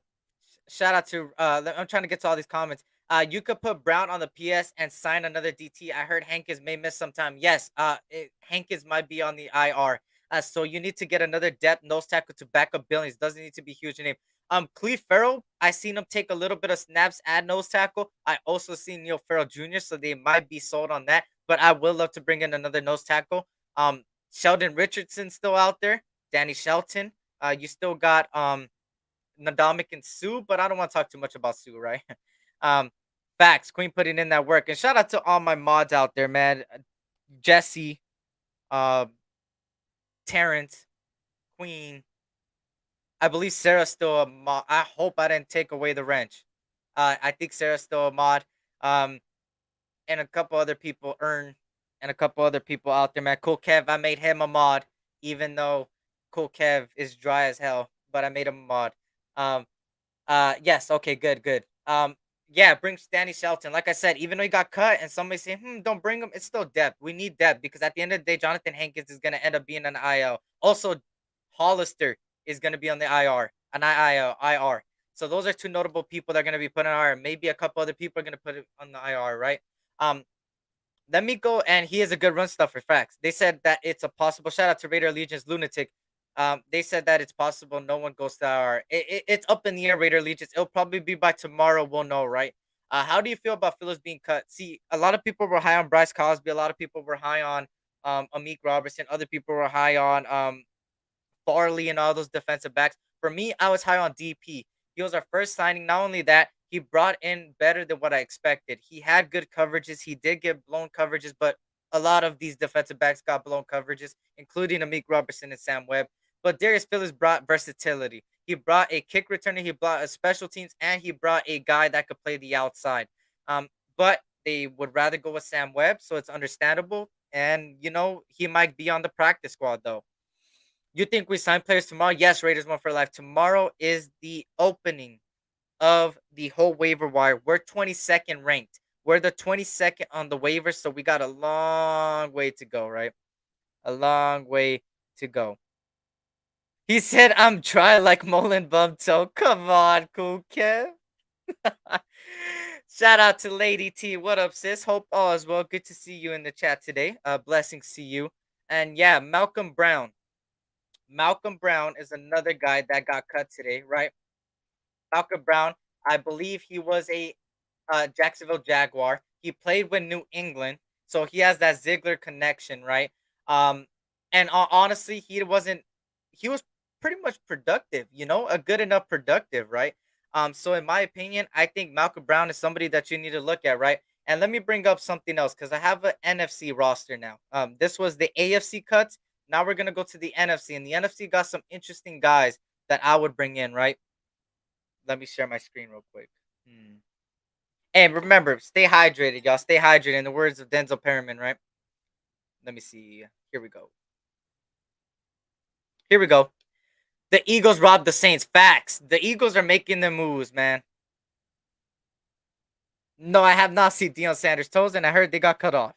Speaker 4: shout out to I'm trying to get to all these comments. You could put Brown on the PS and sign another DT. I heard Hankins may miss some time. Yes, Hankins might be on the IR. So you need to get another depth nose tackle to back up Billings. Doesn't need to be huge in name. Cleve Farrell, I seen him take a little bit of snaps at nose tackle. I also seen Neil Farrell Jr., so they might be sold on that. But I would love to bring in another nose tackle. Sheldon Richardson still out there. Danny Shelton. You still got Nadamik and Sue, but I don't want to talk too much about Sue, right? um, Facts, Queen putting in that work, and shout out to all my mods out there, man. Jesse, uh, Terrence, Queen. I believe Sarah's still a mod. I hope I didn't take away the wrench. I think Sarah's still a mod. Um, and a couple other people and a couple other people out there, man. Cool Kev, I made him a mod, even though Cool Kev is dry as hell, but I made him a mod. Um, yes, okay, good, good. Yeah, bring Danny Shelton. Like I said, even though he got cut, and somebody say, don't bring him, it's still depth. We need depth because at the end of the day, Jonathan Hankins is gonna end up being an IL. Also, Hollister is gonna be on the IR, an IR. So those are two notable people that are gonna be put on IR. Maybe a couple other people are gonna put it on the IR, right? Um, let me go, and he is a good run stuffer. Facts. They said that it's a possible. Shout out to Raider Allegiance Lunatic. They said that it's possible no one goes to IR. It's up in the air, Raider Allegiance. It'll probably be by tomorrow. We'll know, right? How do you feel about Phillips being cut? See, a lot of people were high on Bryce Cosby. A lot of people were high on Amik Robertson. Other people were high on Farley and all those defensive backs. For me, I was high on DP. He was our first signing. Not only that, he brought in better than what I expected. He had good coverages. He did get blown coverages, but a lot of these defensive backs got blown coverages, including Amik Robertson and Sam Webb. But Darius Phillips brought versatility. He brought a kick returner, he brought a special teams, and he brought a guy that could play the outside. But they would rather go with Sam Webb, so it's understandable. And he might be on the practice squad though. You think we sign players tomorrow? Yes, Raiders one for life. Tomorrow is the opening of the whole waiver wire. We're 22nd ranked. We're the 22nd on the waiver, so we got a long way to go, right? A long way to go. He said, I'm dry like Mullen bum toe. Come on, cool Kev. Shout out to Lady T. What up, sis? Hope all is well. Good to see you in the chat today. Blessings to you. And yeah, Malcolm Brown. Malcolm Brown is another guy that got cut today, right? Malcolm Brown, I believe he was a Jacksonville Jaguar. He played with New England, so he has that Ziegler connection, right? And honestly, he was pretty much productive, a good enough productive, right? So in my opinion, I think Malcolm Brown is somebody that you need to look at, right? And let me bring up something else because I have an NFC roster now. This was the AFC cuts. Now we're gonna go to the NFC, and the NFC got some interesting guys that I would bring in, right? Let me share my screen real quick. And remember, stay hydrated, y'all. Stay hydrated. In the words of Denzel Perryman, right? Let me see. Here we go. Here we go. The Eagles robbed the Saints. Facts. The Eagles are making the moves, man. No, I have not seen Deion Sanders' toes, and I heard they got cut off.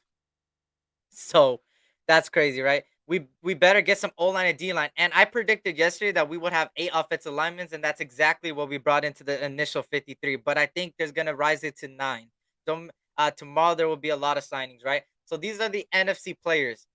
Speaker 4: So that's crazy, right? We better get some O-line and D-line. And I predicted yesterday that we would have 8 offensive linemen, and that's exactly what we brought into the initial 53. But I think there's going to rise it to 9. So tomorrow there will be a lot of signings, right? So these are the NFC players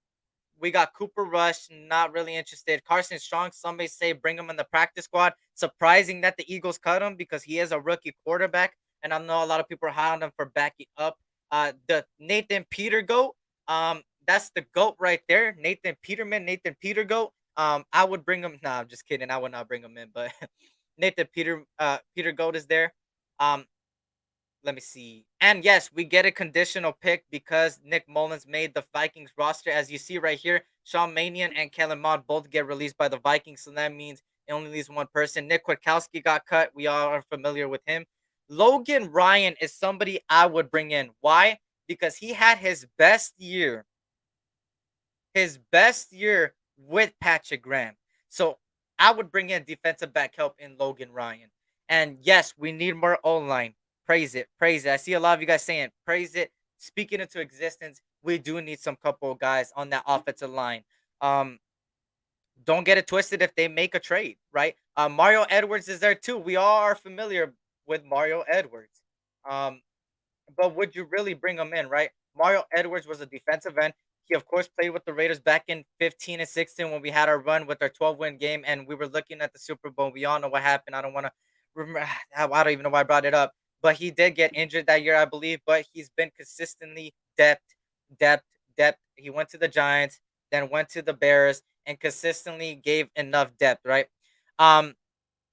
Speaker 4: We got Cooper Rush, not really interested. Carson Strong, some may say bring him in the practice squad. Surprising that the Eagles cut him because he is a rookie quarterback, and I know a lot of people are high on him for backing up. The Nathan Peter goat. That's the goat right there. Nathan Peterman, Nathan Peter goat. I would bring him. Nah, I'm just kidding. I would not bring him in, but Nathan Peter goat is there. Um, let me see. And yes, we get a conditional pick because Nick Mullins made the Vikings roster. As you see right here, Sean Manion and Kellen Mond both get released by the Vikings. So that means it only leaves one person. Nick Kwiatkowski got cut. We all are familiar with him. Logan Ryan is somebody I would bring in. Why? Because he had his best year with Patrick Graham. So I would bring in defensive back help in Logan Ryan. And yes, we need more O line. Praise it. Praise it. I see a lot of you guys saying praise it. Speaking into existence, we do need some couple of guys on that offensive line. Um, don't get it twisted if they make a trade, right? Mario Edwards is there too. We all are familiar with Mario Edwards. Um, but would you really bring him in, right? Mario Edwards was a defensive end. He, of course, played with the Raiders back in 15 and 16 when we had our run with our 12-win game, and we were looking at the Super Bowl. We all know what happened. I don't want to remember. I don't even know why I brought it up. But he did get injured that year, I believe. But he's been consistently depth, depth. He went to the Giants, then went to the Bears, and consistently gave enough depth, right? Um,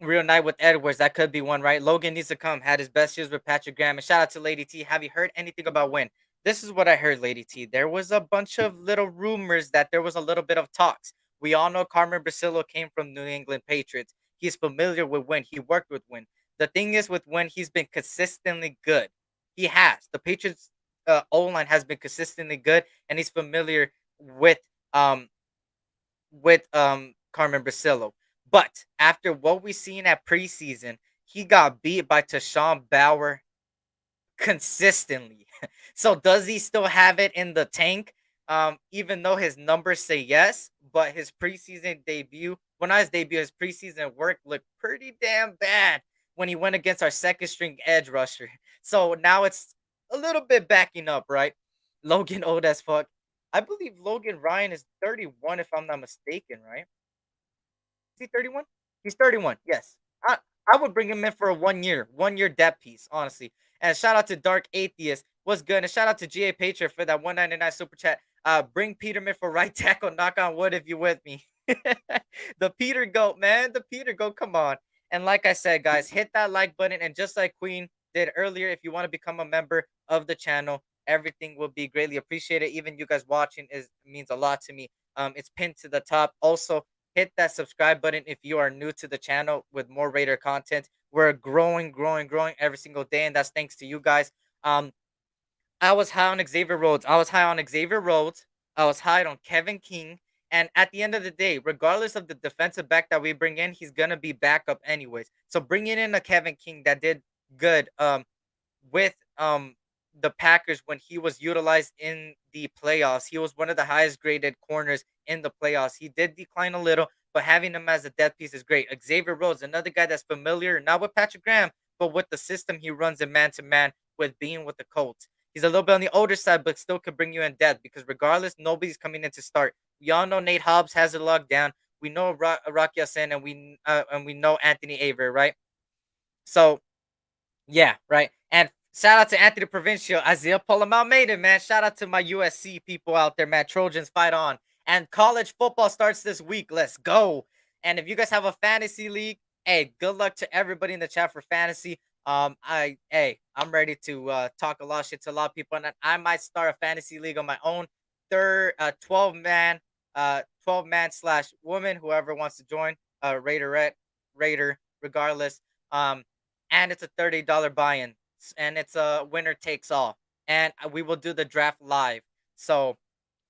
Speaker 4: Real night with Edwards. That could be one, right? Logan needs to come. Had his best years with Patrick Graham. And shout out to Lady T. Have you heard anything about Win? This is what I heard, Lady T. There was a bunch of little rumors that there was a little bit of talks. We all know Carmen Brasillo came from New England Patriots. He's familiar with Win. He worked with Win. The thing is with Win, he's been consistently good. He has. The Patriots O-line has been consistently good, and he's familiar with um Carmen Brasillo. But after what we seen at preseason, he got beat by Tashawn Bauer consistently. So does he still have it in the tank? Even though his numbers say yes, but his preseason debut, well, not his debut, his preseason work looked pretty damn bad when he went against our second string edge rusher. So now it's a little bit backing up, right? Logan old as fuck. I believe Logan Ryan is 31, if I'm not mistaken, right? Is he 31? He's 31. Yes. I would bring him in for a 1 year depth piece, honestly. And shout out to Dark Atheist. What's good? And shout out to GA Patriot for that 199 super chat. Bring Peterman for right tackle. Knock on wood if you with me. The Peter goat, man. The Peter goat. Come on. And like I said, guys, hit that like button. And just like Queen did earlier, if you want to become a member of the channel, everything will be greatly appreciated. Even you guys watching means a lot to me. It's pinned to the top. Also, hit that subscribe button if you are new to the channel with more Raider content. We're growing every single day, and that's thanks to you guys. I was high on Xavier Rhodes. I was high on Kevin King. And at the end of the day, regardless of the defensive back that we bring in, he's gonna be backup anyways. So bringing in a Kevin King that did good with the Packers when he was utilized in the playoffs. He was one of the highest graded corners in the playoffs. He did decline a little, but having him as a depth piece is great. Xavier Rhodes, another guy that's familiar, not with Patrick Graham, but with the system he runs in man to man with being with the Colts. He's a little bit on the older side, but still could bring you in depth because regardless, nobody's coming in to start. We all know Nate Hobbs has it locked down. We know Rocky Sin and we know Anthony Aver, right? So yeah, right. And shout out to Anthony Provincial, Isaiah Almeida, man. Shout out to my USC people out there, man. Trojans fight on. And college football starts this week. Let's go. And if you guys have a fantasy league, hey, good luck to everybody in the chat for fantasy. I'm ready to talk a lot of shit to a lot of people, and I might start a fantasy league on my own. 12 man, 12 man slash woman, whoever wants to join. Raider, regardless. And it's a $30 buy-in, and it's a winner takes all. And we will do the draft live. So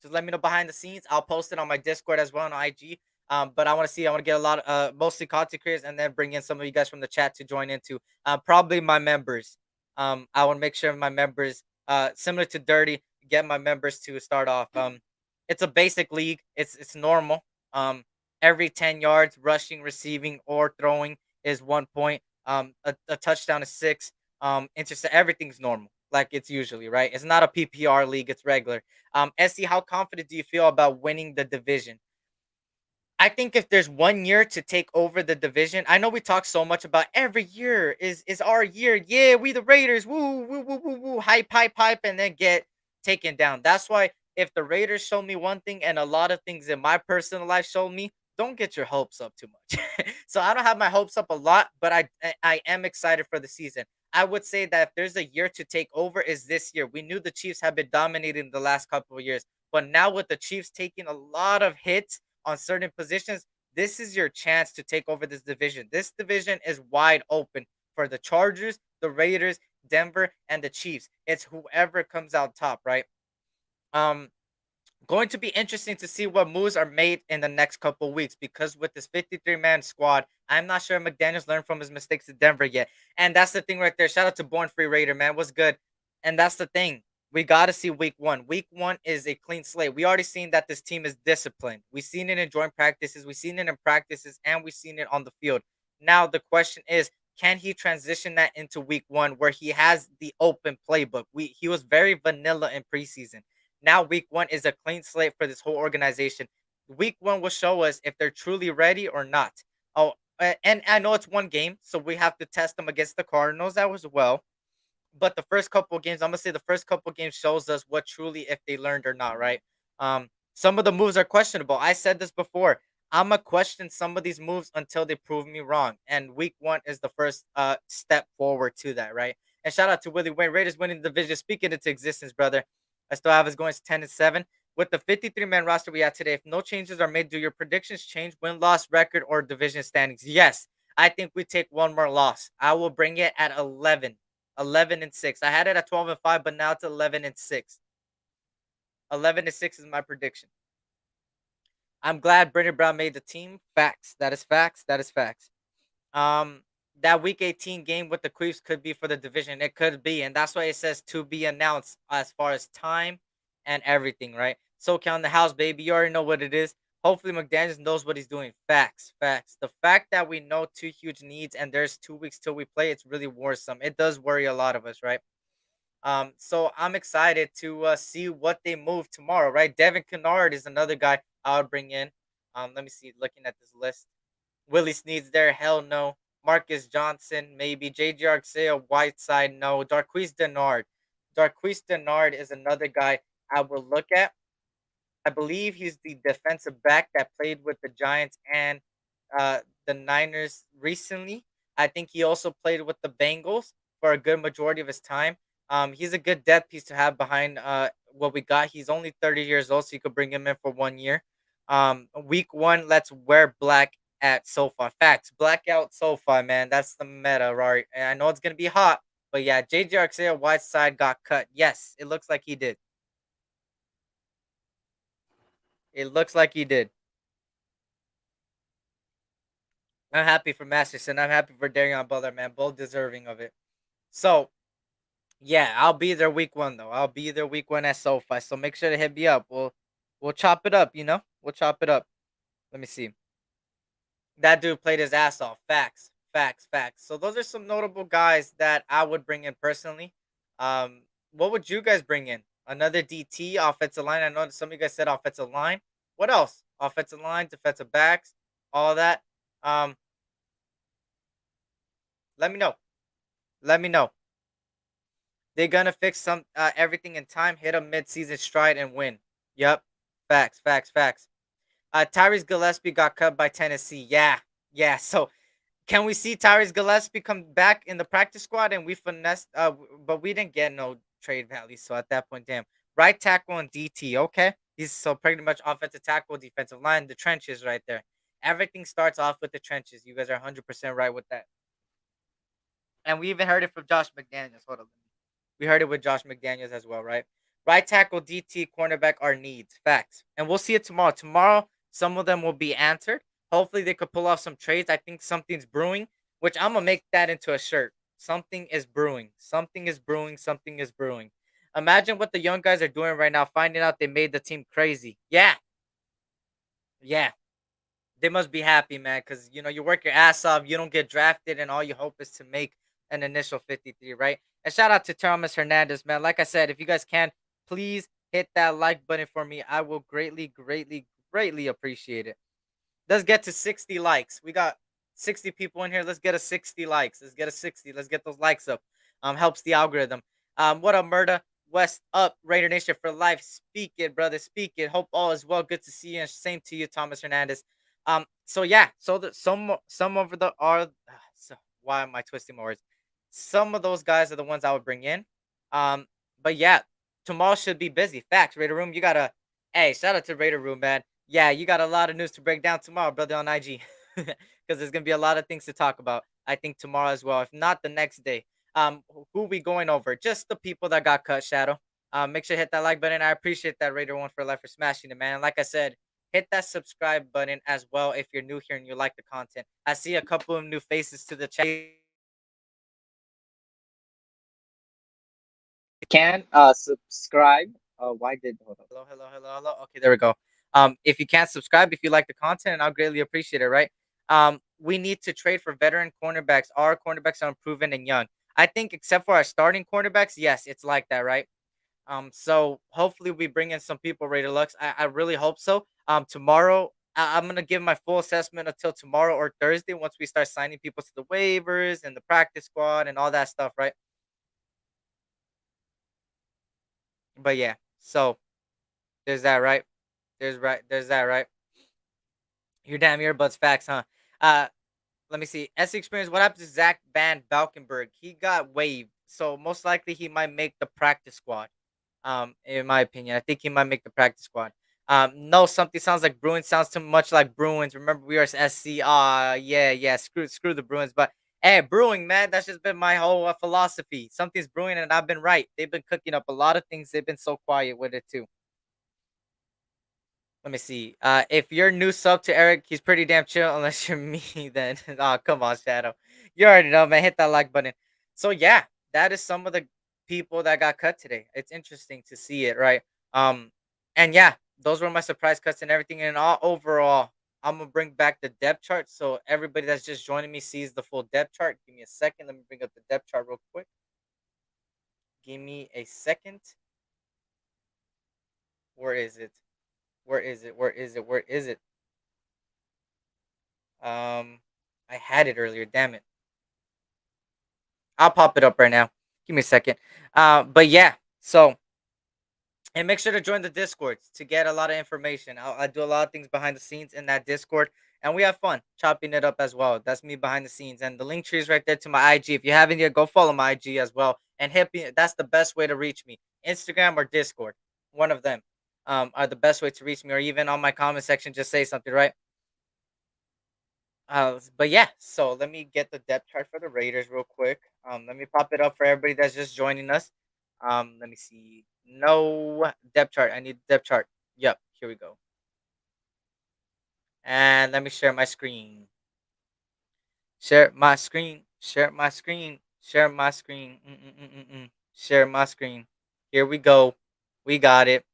Speaker 4: just let me know behind the scenes. I'll post it on my Discord as well on IG. But I want to get a lot of mostly content creators, and then bring in some of you guys from the chat to join into. Probably my members. I want to make sure my members, similar to Dirty, get my members to start off. It's a basic league. It's normal. Every 10 yards, rushing, receiving, or throwing is 1 point. A touchdown is 6. Everything's normal. like it's usually, right? It's not a PPR league, it's regular. SC, how confident do you feel about winning the division? I think if there's 1 year to take over the division, I know we talk so much about every year is our year. Yeah, we the Raiders. Woo, woo, woo, woo, woo. Hype, hype, hype, and then get taken down. That's why if the Raiders show me one thing and a lot of things in my personal life show me, don't get your hopes up too much. So I don't have my hopes up a lot, but I am excited for the season. I would say that if there's a year to take over, is this year. We knew the Chiefs have been dominating the last couple of years, but now with the Chiefs taking a lot of hits on certain positions, this is your chance to take over this division. This division is wide open for the Chargers, the Raiders, Denver, and the Chiefs. It's whoever comes out top, right? Um, Going to be interesting to see what moves are made in the next couple weeks because with this 53-man squad, I'm not sure McDaniels learned from his mistakes in Denver yet. And that's the thing right there. Shout out to Born Free Raider, man. What's good? And that's the thing. We got to see week one. Week one is a clean slate. We already seen that this team is disciplined. We've seen it in joint practices. We've seen it in practices and we've seen it on the field. Now, the question is, can he transition that into week one where he has the open playbook? He was very vanilla in preseason. Now, week one is a clean slate for this whole organization. Week one will show us if they're truly ready or not. Oh, and I know it's one game, so we have to test them against the Cardinals as well. But the first couple of games, I'm gonna say the first couple of games shows us what truly if they learned or not, right? Some of the moves are questionable. I said this before. I'm gonna question some of these moves until they prove me wrong. And week one is the first step forward to that, right? And shout out to Willie Wayne. Raiders winning the division. Speaking into existence, brother. I still have us going to 10-7. With the 53-man roster we have today, if no changes are made, do your predictions change win-loss record or division standings? Yes. I think we take one more loss. I will bring it at 11. 11-6. I had it at 12-5, but now it's 11-6. 11-6 is my prediction. I'm glad Brendan Brown made the team. Facts. That is facts. That is facts. Um, that week 18 game with the Queefs could be for the division. It could be, and that's why it says to be announced as far as time and everything, right? So count the house, baby. You already know what it is. Hopefully, McDaniels knows what he's doing. Facts, facts. The fact that we know two huge needs and there's 2 weeks till we play, it's really worrisome. It does worry a lot of us, right? So I'm excited to see what they move tomorrow, right? Devin Kennard is another guy I would bring in. Let me see, looking at this list. Willie Sneed's there, hell no. Marcus Johnson, maybe. JJ Arceo, Whiteside, no. Darquise Denard. Darquise Denard is another guy I will look at. I believe he's the defensive back that played with the Giants and the Niners recently. I think he also played with the Bengals for a good majority of his time. He's a good depth piece to have behind what we got. He's only 30 years old, so you could bring him in for 1 year. Week one, let's wear black at SoFi. Facts, blackout SoFi, man. That's the meta, right? And I know it's gonna be hot, but yeah, JJ Arceo Whiteside got cut. Yes, it looks like he did. It looks like he did. I'm happy for Masterson. I'm happy for Darion Butler, man. Both deserving of it. So, yeah, I'll be there week one though. I'll be there week one at SoFi. So make sure to hit me up. We'll chop it up, you know? We'll chop it up. Let me see. That dude played his ass off. Facts. Facts. Facts. So those are some notable guys that I would bring in personally. What would you guys bring in? Another DT, offensive line. I know some of you guys said offensive line. What else? Offensive line, defensive backs, all that. Um, Let me know. Let me know. They're gonna fix some everything in time, hit a mid-season stride, and win. Yep. Facts, facts, facts. Tyrese Gillespie got cut by Tennessee. Yeah, yeah. So can we see Tyrese Gillespie come back in the practice squad? And we finessed, but we didn't get no trade value. So at that point, damn. Right tackle and DT. Okay, he's so pretty much offensive tackle, defensive line, the trenches right there. Everything starts off with the trenches. You guys are 100% right with that. And we even heard it from Josh McDaniels. Hold on. We heard it with Josh McDaniels as well, right? Right tackle, DT, cornerback are needs. Facts. And we'll see it tomorrow. Tomorrow, some of them will be answered. Hopefully, they could pull off some trades. I think something's brewing, which I'm going to make that into a shirt. Something is brewing. Something is brewing. Something is brewing. Imagine what the young guys are doing right now, finding out they made the team crazy. Yeah. Yeah. They must be happy, man, because you work your ass off, you don't get drafted, and all you hope is to make an initial 53, right? And shout out to Thomas Hernandez, man. Like I said, if you guys can, please hit that like button for me. I will greatly, greatly, greatly appreciate it. Let's get to 60 likes. We got 60 people in here. Let's get a 60 likes. Let's get a 60. Let's get those likes up. Helps the algorithm. What up, Murda? West up, Raider Nation for life. Speak it, brother. Speak it. Hope all is well. Good to see you. And same to you, Thomas Hernandez. So yeah, so some of the are so why am I twisting my words? Some of those guys are the ones I would bring in. Um, but yeah, tomorrow should be busy. Facts, Raider Room. You gotta hey, shout out to Raider Room, man. Yeah, you got a lot of news to break down tomorrow, brother, on IG. Because there's gonna be a lot of things to talk about. I think tomorrow as well, if not the next day. Who we going over? Just the people that got cut, Shadow. Make sure to hit that like button. I appreciate that Raider One for life for smashing it, man. Like I said, hit that subscribe button as well if you're new here and you like the content. I see a couple of new faces to the chat. Can subscribe. Why did hold on. Hello, hello, hello, hello. Okay, there we go. If you can't subscribe, if you like the content, I'll greatly appreciate it, right? We need to trade for veteran cornerbacks. Our cornerbacks are unproven and young. I think except for our starting cornerbacks, yes, it's like that, right? So hopefully we bring in some people, Raider Lux. I really hope so. Tomorrow I'm gonna give my full assessment until tomorrow or Thursday once we start signing people to the waivers and the practice squad and all that stuff, right? But yeah, so there's that, right? There's that, right? Your damn earbuds facts, huh? Uh Let me see. S.C Experience, what happened to Zach Van Valkenburg? He got waived. So most likely he might make the practice squad. In my opinion. I think he might make the practice squad. No, something sounds like Bruins sounds too much like Bruins. Remember we are SC. Yeah, yeah. Screw the Bruins. But hey, brewing, man, that's just been my whole philosophy. Something's brewing and I've been right. They've been cooking up a lot of things. They've been so quiet with it too. Let me see. If you're new sub to Eric, he's pretty damn chill. Unless you're me, then oh come on, Shadow. You already know, man. Hit that like button. So yeah, that is some of the people that got cut today. It's interesting to see it, right? Um, and yeah, those were my surprise cuts and everything. And all overall, I'm gonna bring back the depth chart so everybody that's just joining me sees the full depth chart. Give me a second. Let me bring up the depth chart real quick. Give me a second. Where is it? Where is it? Where is it? Where is it? Um, I had it earlier. Damn it. I'll pop it up right now. Give me a second. But yeah. So and make sure to join the Discord to get a lot of information. I do a lot of things behind the scenes in that Discord, and we have fun chopping it up as well. That's me behind the scenes, and the link tree is right there to my IG. If you haven't yet, go follow my IG as well, and hit me. That's the best way to reach me. Instagram or Discord, one of them, are the best way to reach me. Or even on my comment section, just say something, right? But yeah, so let me get the depth chart for the Raiders real quick. Let me pop it up for everybody that's just joining us. Let me see. No depth chart. I need depth chart. Yep, here we go. And let me share my screen. Share my screen. Share my screen. Share my screen. Share my screen. Here we go. We got it.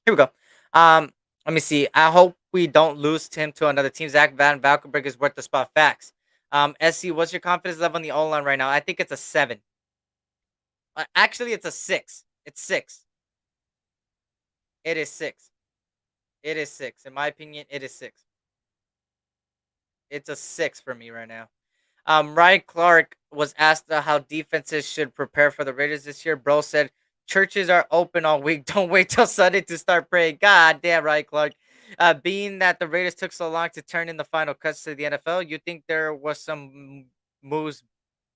Speaker 4: Here we go. Let me see. I hope we don't lose him to another team. Zach Van Valkenburg is worth the spot. Facts. SC, what's your confidence level on the O line right now? I think it's a 7. Actually, it's a 6. It's 6. It is 6. It is 6. In my opinion, it is 6. It's a 6 for me right now. Ryan Clark was asked how defenses should prepare for the Raiders this year. Bro said churches are open all week. Don't wait till Sunday to start praying. God damn, Ryan Clark. Being that the Raiders took so long to turn in the final cuts to the NFL, you think there was some moves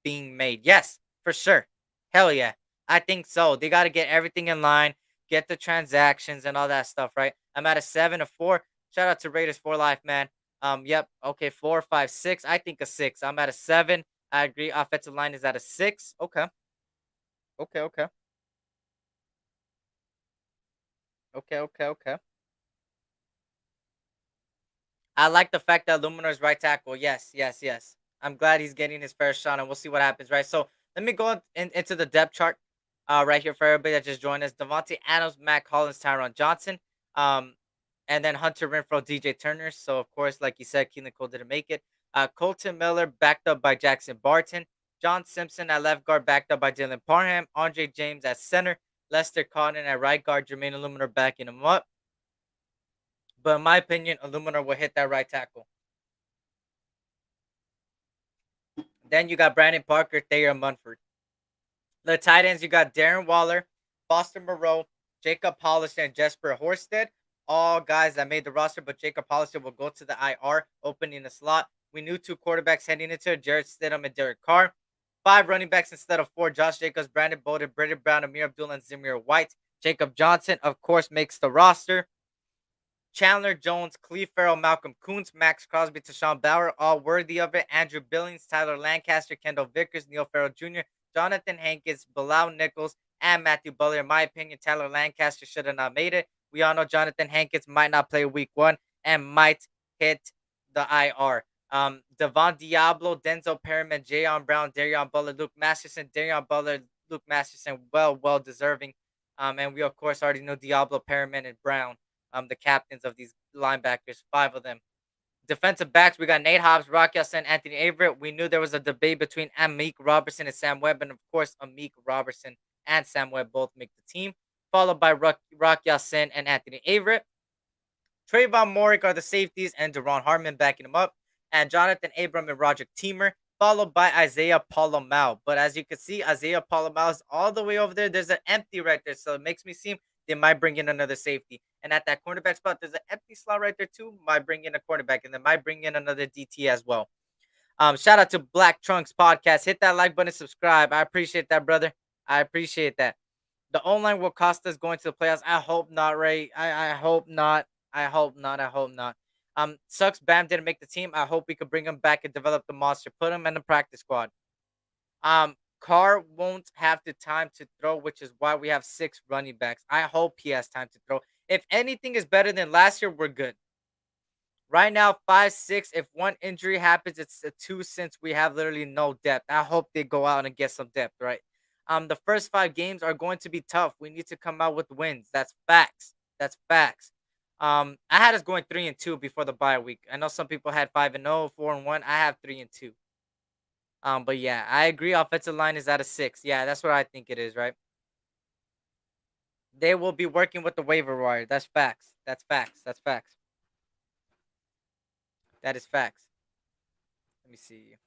Speaker 4: being made? Yes, for sure. Hell yeah. I think so. They got to get everything in line, get the transactions and all that stuff, right? I'm at a 7, a 4. Shout out to Raiders for life, man. Yep. Okay, 4, 5, 6. I think a 6. I'm at a 7. I agree. Offensive line is at a 6. Okay. Okay, okay. Okay, okay, okay. I like the fact that Luminar is right tackle. Yes, yes, yes. I'm glad he's getting his fair shot, and we'll see what happens, right? So let me go into the depth chart right here for everybody that just joined us. Devontae Adams, Matt Collins, Tyron Johnson, and then Hunter Renfro, DJ Turner. So, of course, like you said, Keelan Cole didn't make it. Colton Miller backed up by Jackson Barton. John Simpson at left guard, backed up by Dylan Parham. Andre James at center. Lester Cotton at right guard. Jermaine Illuminor backing him up. But in my opinion, Illuminor will hit that right tackle. Then you got Brandon Parker, Thayer Munford. The tight ends, you got Darren Waller, Foster Moreau, Jacob Hollister, and Jesper Horsted. All guys that made the roster, but Jacob Hollister will go to the IR, opening the slot. We knew two quarterbacks heading into it, Jared Stidham and Derek Carr. 5 running backs instead of 4, Josh Jacobs, Brandon Bolden, Britton Brown, Amir Abdullah, and Zamir White. Jacob Johnson, of course, makes the roster. Chandler Jones, Cleve Farrell, Malcolm Kuntz, Max Crosby, Tashawn Bauer, all worthy of it. Andrew Billings, Tyler Lancaster, Kendall Vickers, Neil Farrell Jr., Jonathan Hankins, Bilal Nichols, and Matthew Butler. In my opinion, Tyler Lancaster should have not made it. We all know Jonathan Hankins might not play week 1 and might hit the IR. Devon Diablo, Denzel Perriman, Jayon Brown, Darion Butler, Luke Masterson, Darion Butler, Luke Masterson, well deserving. And we, of course, already know Diablo, Perriman, and Brown. The captains of these linebackers, 5 of them. Defensive backs, we got Nate Hobbs, Rock Ya-Sin, Anthony Averett. We knew there was a debate between Amik Robertson and Sam Webb, and of course, Amik Robertson and Sam Webb both make the team, followed by Rock Ya-Sin and Anthony Averett. Trayvon Mullen are the safeties, and Deron Harmon backing him up, and Jonathan Abram and Roger Teamer, followed by Isaiah Palomau. But as you can see, Isaiah Palomau is all the way over there. There's an empty right there, so it makes me seem they might bring in another safety. And at that cornerback spot, there's an empty slot right there too. Might bring in a cornerback, and they might bring in another DT as well. Shout out to Black Trunks Podcast. Hit that like button, subscribe. I appreciate that, brother. I appreciate that. The O-line will cost us going to the playoffs. I hope not, Ray. I hope not. I hope not. I hope not. Sucks Bam didn't make the team. I hope we could bring him back and develop the monster. Put him in the practice squad. Carr won't have the time to throw, which is why we have 6 running backs. I hope he has time to throw. If anything is better than last year, we're good. Right now, 5-6. If one injury happens, it's a 2 since we have literally no depth. I hope they go out and get some depth, right? The first 5 games are going to be tough. We need to come out with wins. That's facts. That's facts. I had us going 3-2 before the bye week. I know some people had 5-0, 4-1. I have 3-2. But yeah, I agree. Offensive line is at a 6. Yeah, that's what I think it is, right? They will be working with the waiver wire. That's facts. That's facts. That's facts. That is facts. Let me see.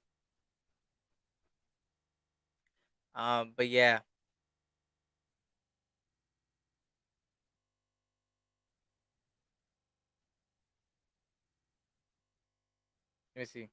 Speaker 4: But yeah. Let me see.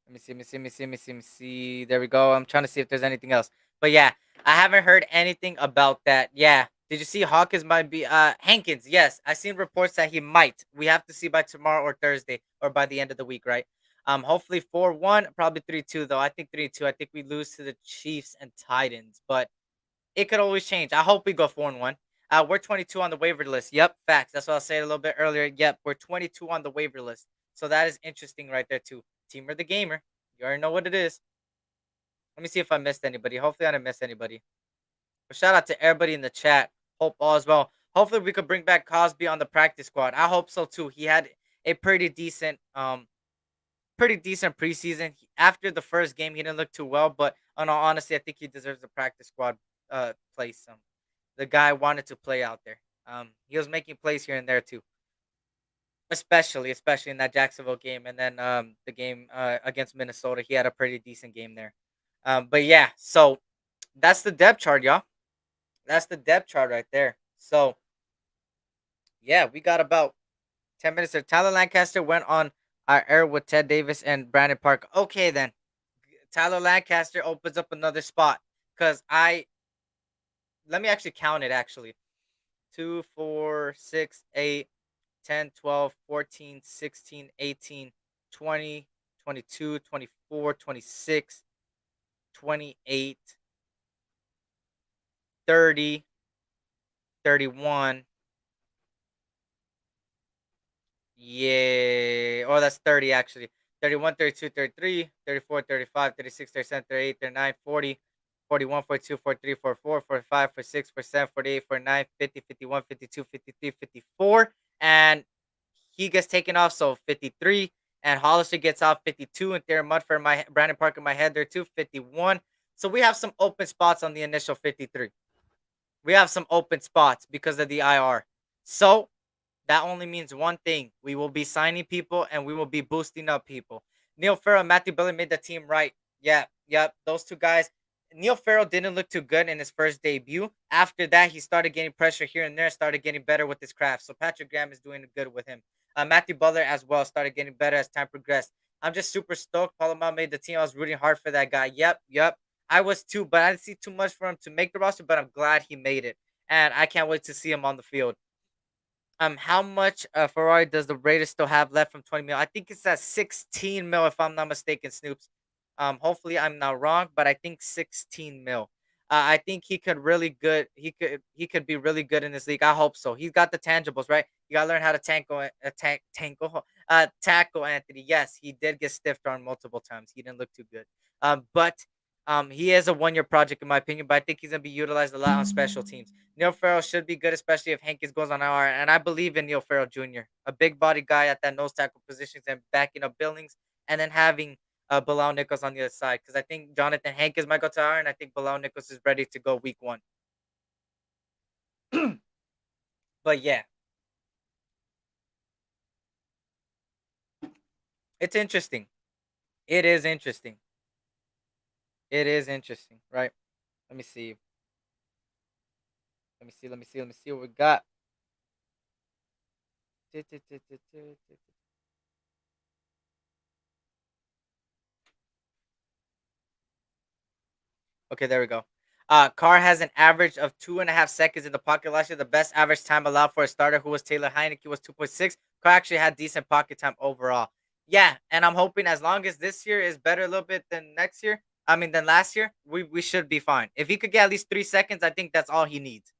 Speaker 4: Let me see. There we go. I'm trying to see if there's anything else. But yeah, I haven't heard anything about that. Yeah. Did you see Hawkins might be Hankins? Yes. I seen reports that he might. We have to see by tomorrow or Thursday or by the end of the week, right? Hopefully 4-1, probably 3-2 though. I think 3-2. I think we lose to the Chiefs and Titans, but it could always change. I hope we go 4-1. We're 22 on the waiver list. Yep, facts. That's what I said a little bit earlier. Yep, we're 22 on the waiver list. So that is interesting right there too. Teamer the gamer. You already know what it is. Let me see if I missed anybody. Hopefully I didn't miss anybody. But shout out to everybody in the chat. Hope all is well. Hopefully we could bring back Cosby on the practice squad. I hope so too. He had a pretty decent preseason. After the first game, he didn't look too well, but in all honesty, I think he deserves a practice squad place. The guy wanted to play out there. He was making plays here and there too. Especially in that Jacksonville game, and then the game against Minnesota, he had a pretty decent game there. But yeah, so that's the depth chart, y'all. That's the depth chart right there. So yeah, we got about 10 minutes there. Tyler Lancaster went on our air with Ted Davis and Brandon Park. Okay, then Tyler Lancaster opens up another spot because let me actually count it. Actually, 2, 4, 6, 8. 10, 12, 14, 16, 18, 20, 22, 24, 26, 28, 30, 31. Yeah. Oh, that's 30 actually. 31, 32, 33, 34, 35, 36, 37, 38, 39, 40, 41, 42, 43, 44, 45, 46, 47, 48, 49, 50, 51, 52, 53, 54. And he gets taken off. So 53, And Hollister gets out 52, and Theron Mudford, Brandon Parker, my head there too, 51. So we have some open spots on the initial 53. We have some open spots because of the IR. So that only means one thing. We will be signing people and we will be boosting up people. Neil Farrell and Matthew Billy made the team right. Yeah, yep. Those two guys. Neil Farrell didn't look too good in his first debut. After that, he started getting pressure here and there, started getting better with his craft. So Patrick Graham is doing good with him. Matthew Butler as well started getting better as time progressed. I'm just super stoked. Palomar made the team. I was rooting hard for that guy. Yep. I was too, but I didn't see too much for him to make the roster, but I'm glad he made it. And I can't wait to see him on the field. How much Ferrari does the Raiders still have left from 20 mil? I think it's at 16 mil if I'm not mistaken, Snoops. Hopefully I'm not wrong, but I think 16 mil. I think he could really good. He could be really good in this league. I hope so. He's got the tangibles, right? You gotta learn how to tackle Anthony. Yes, he did get stiffed on multiple times. He didn't look too good. But he is a 1 year project in my opinion. But I think he's gonna be utilized a lot on special teams. Neil Farrell should be good, especially if Hankins goes on IR. And I believe in Neil Farrell Jr., a big body guy at that nose tackle positions and backing up Billings, and then having Bilal Nichols on the other side. Because I think Jonathan Hankins might go to IR, and I think Bilal Nichols is ready to go week 1. But yeah, it's interesting. It is interesting. It is interesting, right? Let me see. Let me see what we got. Okay, there we go. Carr has an average of 2.5 seconds in the pocket last year. The best average time allowed for a starter who was Taylor Heineke was 2.6. Carr actually had decent pocket time overall. Yeah, and I'm hoping as long as this year is better a little bit than next year, than last year, we should be fine. If he could get at least 3 seconds, I think that's all he needs.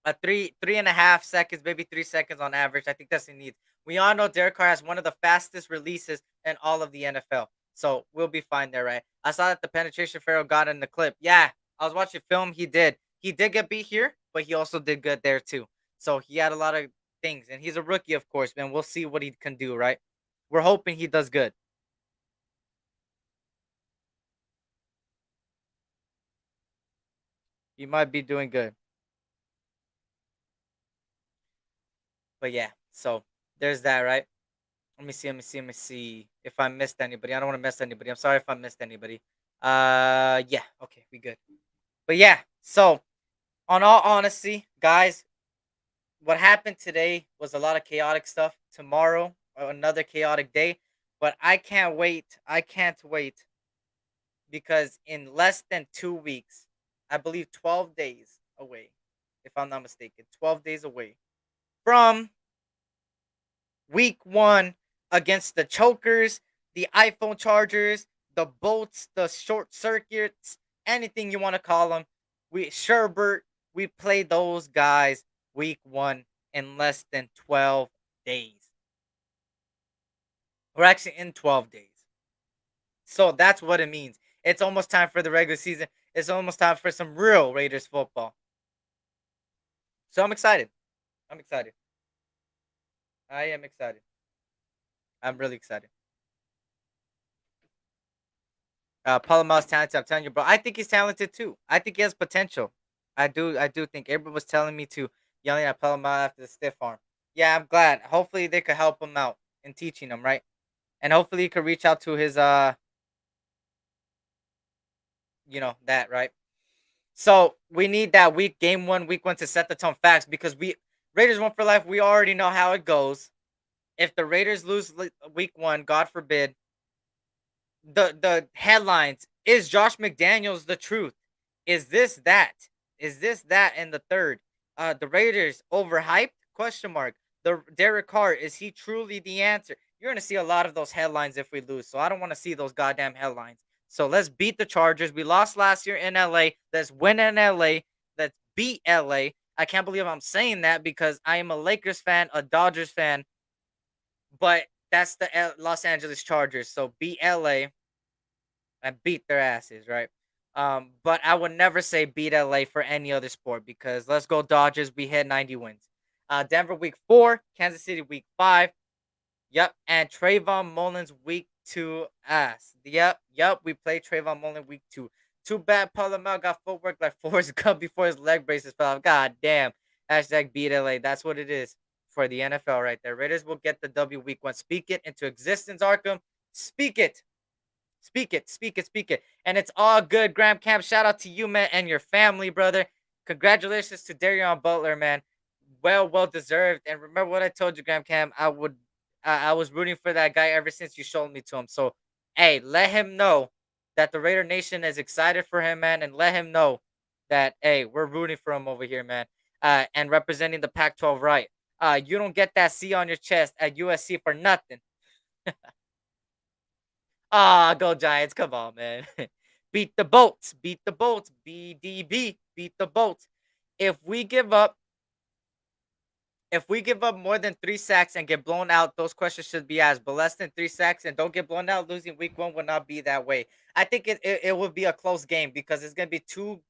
Speaker 4: A 3.5 seconds, maybe 3 seconds on average. I think that's what he needs. We all know Derek Carr has one of the fastest releases in all of the NFL. So we'll be fine there, right? I saw that the penetration Farrell got in the clip. Yeah, I was watching film. He did. He did get beat here, but he also did good there too. So he had a lot of things, and he's a rookie, of course, man. We'll see what he can do, right? We're hoping he does good. He might be doing good. But yeah, so there's that, right? Let me see if I missed anybody. I don't want to miss anybody. I'm sorry if I missed anybody. Yeah, okay, we good. But yeah, so on all honesty, guys, what happened today was a lot of chaotic stuff. Tomorrow, another chaotic day. But I can't wait. I can't wait because in less than 2 weeks, I believe 12 days away, if I'm not mistaken, 12 days away from week 1 against the chokers, the iPhone chargers, the bolts, the short circuits, anything you want to call them. Sherbert, we play those guys week 1 in less than 12 days. We're actually in 12 days. So that's what it means. It's almost time for the regular season. It's almost time for some real Raiders football. So I'm excited. I'm excited. I am excited. I'm really excited. Palomar's talented. I'm telling you, bro. I think he's talented too. I think he has potential. I do think everyone was telling me to yelling at Palomar after the stiff arm. Yeah, I'm glad. Hopefully they could help him out in teaching him, right? And hopefully he could reach out to his that, right? So we need that week 1 to set the tone facts because we Raiders 1 for life. We already know how it goes. If the Raiders lose week 1, God forbid, the headlines is Josh McDaniels the truth? Is this that? Is this that? And the third, the Raiders overhyped? Question mark. The Derek Carr, is he truly the answer? You're gonna see a lot of those headlines if we lose. So I don't want to see those goddamn headlines. So let's beat the Chargers. We lost last year in LA. Let's win in LA. Let's beat LA. I can't believe I'm saying that because I am a Lakers fan, a Dodgers fan, but that's the Los Angeles Chargers. So beat LA and beat their asses, right? But I would never say beat LA for any other sport because let's go Dodgers. We hit 90 wins. Denver week 4, Kansas City week 5. Yep, and Trayvon Mullen's week 2 ass. Yep, we played Trayvon Mullen week 2. Too bad Palamel got footwork like Forrest Gump before his leg braces fell off. God damn. Hashtag beat LA. That's what it is for the NFL right there. Raiders will get the W week 1. Speak it into existence, Arkham. Speak it. Speak it. And it's all good, Graham Camp. Shout out to you, man, and your family, brother. Congratulations to Darion Butler, man. Well deserved. And remember what I told you, Graham Camp. I was rooting for that guy ever since you showed me to him. So, hey, let him know that the Raider Nation is excited for him, man, and let him know that hey, we're rooting for him over here, man. And representing the Pac-12 right. You don't get that C on your chest at USC for nothing. Go Giants. Come on, man. Beat the Bolts. Beat the Bolts. BDB. Beat the Bolts. If we give up more than 3 sacks and get blown out, those questions should be asked. But less than 3 sacks and don't get blown out, losing week 1 will not be that way. I think it will be a close game because it's gonna be two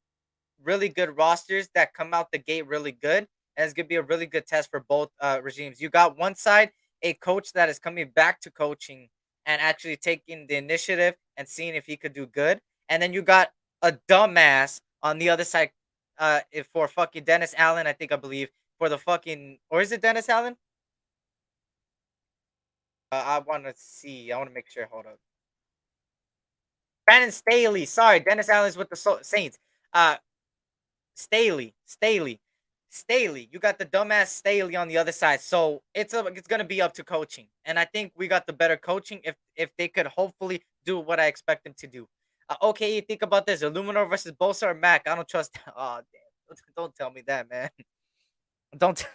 Speaker 4: really good rosters that come out the gate really good. And it's gonna be a really good test for both regimes. You got one side a coach that is coming back to coaching and actually taking the initiative and seeing if he could do good. And then you got a dumbass on the other side, for fucking Dennis Allen, I believe, for the fucking, or is it Dennis Allen? I want to see. I want to make sure. Hold up. Brandon Staley. Sorry, Dennis Allen's with the Saints. Uh, Staley. You got the dumbass Staley on the other side. So it's gonna be up to coaching, and I think we got the better coaching if they could hopefully do what I expect them to do. Okay, think about this: Illuminor versus Bosa or Mac. I don't trust. Oh damn! Don't tell me that, man. Don't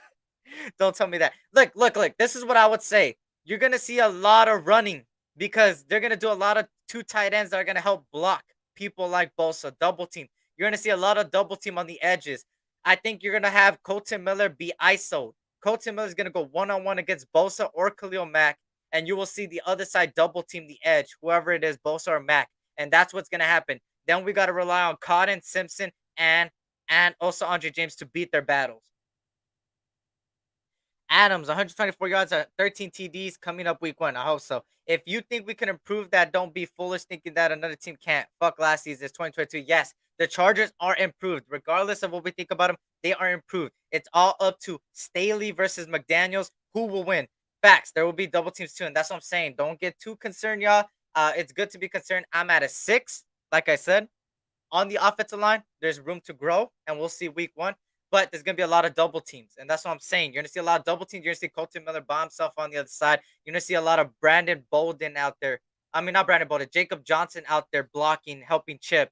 Speaker 4: don't tell me that. Look. This is what I would say. You're gonna see a lot of running because they're gonna do a lot of two tight ends that are gonna help block people like Bosa, double team. You're gonna see a lot of double team on the edges. I think you're gonna have Colton Miller be ISO. Colton Miller is gonna go one-on-one against Bosa or Khalil Mack, and you will see the other side double team the edge, whoever it is, Bosa or Mack, and that's what's gonna happen. Then we gotta rely on Cotton, Simpson, and also Andre James to beat their battles. Adams, 124 yards at 13 TDs coming up week 1. I hope so. If you think we can improve that, don't be foolish thinking that another team can't. Fuck last season. It's 2022. Yes, the Chargers are improved. Regardless of what we think about them, they are improved. It's all up to Staley versus McDaniels. Who will win? Facts. There will be double teams too. And that's what I'm saying. Don't get too concerned, y'all. It's good to be concerned. I'm at a 6. Like I said, on the offensive line, there's room to grow, and we'll see week 1. But there's gonna be a lot of double teams, and that's what I'm saying. You're gonna see a lot of double teams. You're gonna see Colton Miller by himself on the other side. You're gonna see a lot of Brandon Bolden out there. I mean, not Brandon Bolden, Jacob Johnson out there blocking, helping chip,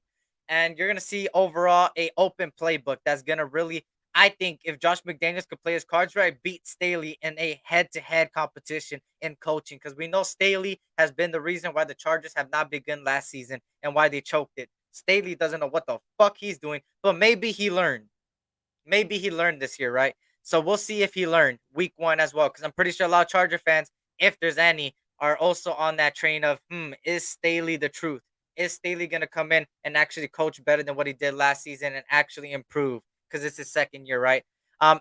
Speaker 4: and you're gonna see overall a open playbook that's gonna really. I think if Josh McDaniels could play his cards right, beat Staley in a head-to-head competition in coaching, because we know Staley has been the reason why the Chargers have not been good last season and why they choked it. Staley doesn't know what the fuck he's doing, but maybe he learned. Maybe he learned this year, right? So we'll see if he learned week 1 as well, because I'm pretty sure a lot of Charger fans, if there's any, are also on that train of, is Staley the truth? Is Staley going to come in and actually coach better than what he did last season and actually improve? Because it's his second year, right?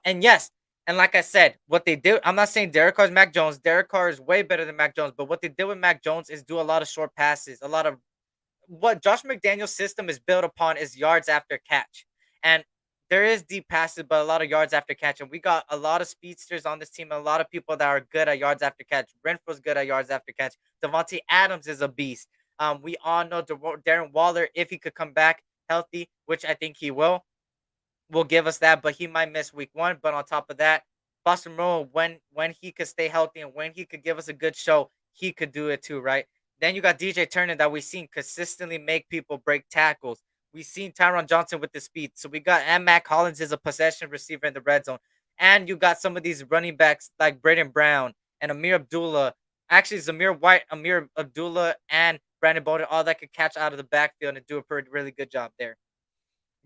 Speaker 4: And yes, and like I said, what they did, I'm not saying Derek Carr is Mac Jones. Derek Carr is way better than Mac Jones, but what they did with Mac Jones is do a lot of short passes, a lot of what Josh McDaniel's system is built upon is yards after catch. And there is deep passes, but a lot of yards after catch. And we got a lot of speedsters on this team and a lot of people that are good at yards after catch. Renfro's good at yards after catch. Devontae Adams is a beast. We all know Darren Waller, if he could come back healthy, which I think he will give us that, but he might miss week 1. But on top of that, Foster Moreau, when he could stay healthy and when he could give us a good show, he could do it too, right? Then you got DJ Turner that we've seen consistently make people break tackles. We've seen Tyron Johnson with the speed. So we got, and Matt Collins is a possession receiver in the red zone. And you got some of these running backs like Braden Brown and Amir Abdullah. Actually, Zamir White, Amir Abdullah, and Brandon Bolden, all that could catch out of the backfield and do a really good job there.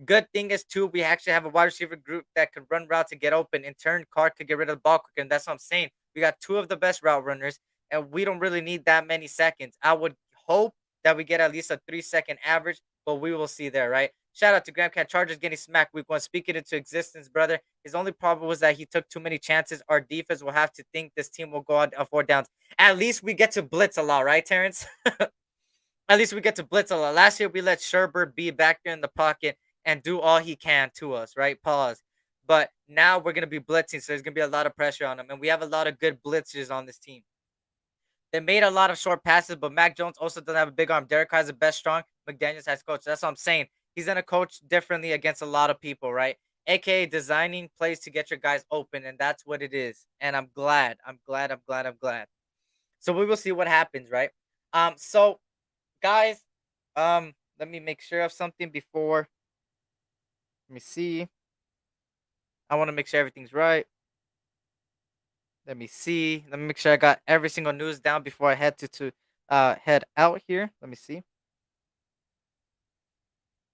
Speaker 4: Good thing is, too, we actually have a wide receiver group that could run routes and get open. In turn, Carr could get rid of the ball quicker. And that's what I'm saying. We got 2 of the best route runners, and we don't really need that many seconds. I would hope that we get at least a 3-second average, but we will see there, right? Shout out to Graham Cat Chargers getting smacked week 1. Speak it into existence, brother. His only problem was that he took too many chances. Our defense will have to think this team will go on 4 downs. At least we get to blitz a lot, right, Terrence? At least we get to blitz a lot. Last year, we let Sherbert be back there in the pocket and do all he can to us, right? Pause. But now we're going to be blitzing, so there's going to be a lot of pressure on him. And we have a lot of good blitzers on this team. They made a lot of short passes, but Mac Jones also doesn't have a big arm. Derek Carr is the best strong. McDaniels has coach. That's what I'm saying. He's going to coach differently against a lot of people, right? AKA designing plays to get your guys open, and that's what it is. And I'm glad. I'm glad. I'm glad. I'm glad. So we will see what happens, right? So guys, let me make sure of something before. Let me see. I want to make sure everything's right. Let me see. Let me make sure I got every single news down before I head to head out here. Let me see.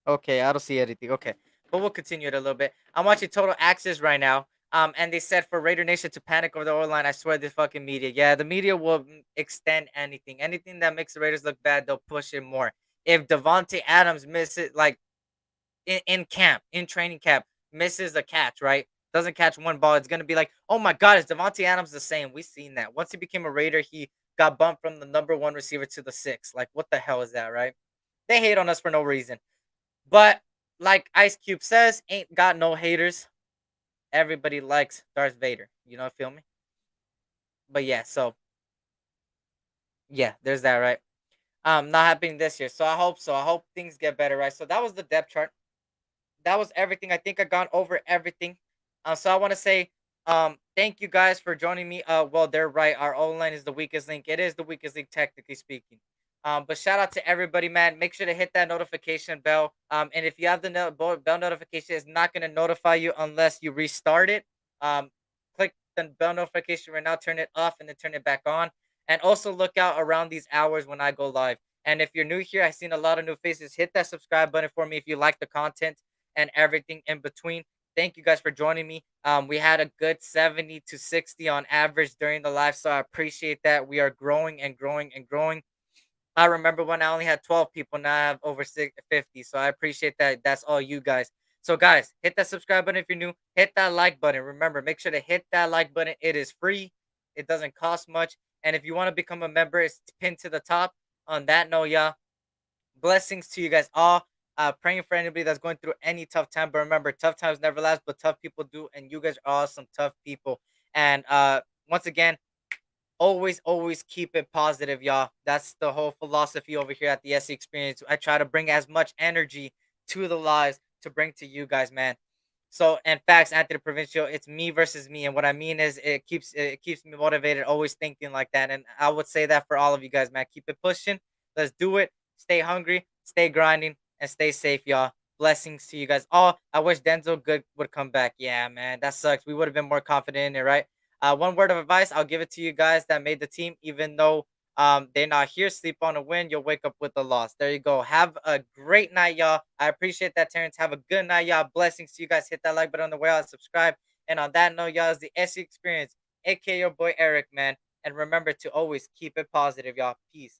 Speaker 4: Okay, I don't see anything. Okay, but we'll continue it a little bit. I'm watching Total Access right now. And they said for Raider Nation to panic over the O line. I swear, the fucking media. Yeah, the media will extend anything that makes the Raiders look bad. They'll push it more. If Devontae Adams misses, like in camp, in training camp, misses a catch, right? Doesn't catch one ball, it's gonna be like, oh my god, is Devontae Adams the same? We've seen that. Once he became a Raider, he got bumped from the #1 receiver to the 6. Like, what the hell is that, right? They hate on us for no reason. But like Ice Cube says, ain't got no haters. Everybody likes Darth Vader. You know, feel me? But yeah, so yeah, there's that, right? Not happening this year. So I hope so. I hope things get better, right? So that was the depth chart. That was everything. I think I gone over everything. So I want to say thank you guys for joining me. Well, they're right. Our O-line is the weakest link. It is the weakest link, technically speaking. But shout out to everybody, man. Make sure to hit that notification bell. And if you have the bell notification, it's not going to notify you unless you restart it. Click the bell notification right now, turn it off, and then turn it back on. And also look out around these hours when I go live. And if you're new here, I've seen a lot of new faces. Hit that subscribe button for me if you like the content and everything in between. Thank you guys for joining me. We had a good 70 to 60 on average during the live, so I appreciate that. We are growing and growing and growing. I remember when I only had 12 people, now I have over 50, so I appreciate that. That's all you guys. So guys, hit that subscribe button if you're new. Hit that like button. Remember, make sure to hit that like button. It is free. It doesn't cost much. And if you want to become a member, it's pinned to the top. On that note, y'all, blessings to you guys all. Praying for anybody that's going through any tough time. But remember, tough times never last, but tough people do. And you guys are all some tough people. And once again, always keep it positive, y'all. That's the whole philosophy over here at the S.C Experience. I try to bring as much energy to the lives to bring to you guys, man. So, and facts, Anthony Provincial, it's me versus me. And what I mean is it keeps me motivated, always thinking like that. And I would say that for all of you guys, man. Keep it pushing. Let's do it. Stay hungry, stay grinding, and stay safe, y'all. Blessings to you guys. Oh, I wish Denzel Good would come back. Yeah, man, that sucks. We would have been more confident in it, right? One word of advice, I'll give it to you guys that made the team, even though they're not here. Sleep on a win, you'll wake up with a loss. There you go. Have a great night, y'all. I appreciate that, Terrence. Have a good night, y'all. Blessings to you guys. Hit that like button on the way out, subscribe. And on that note, y'all, is the S.C Experience, aka your boy Eric, man. And remember to always keep it positive, y'all. Peace.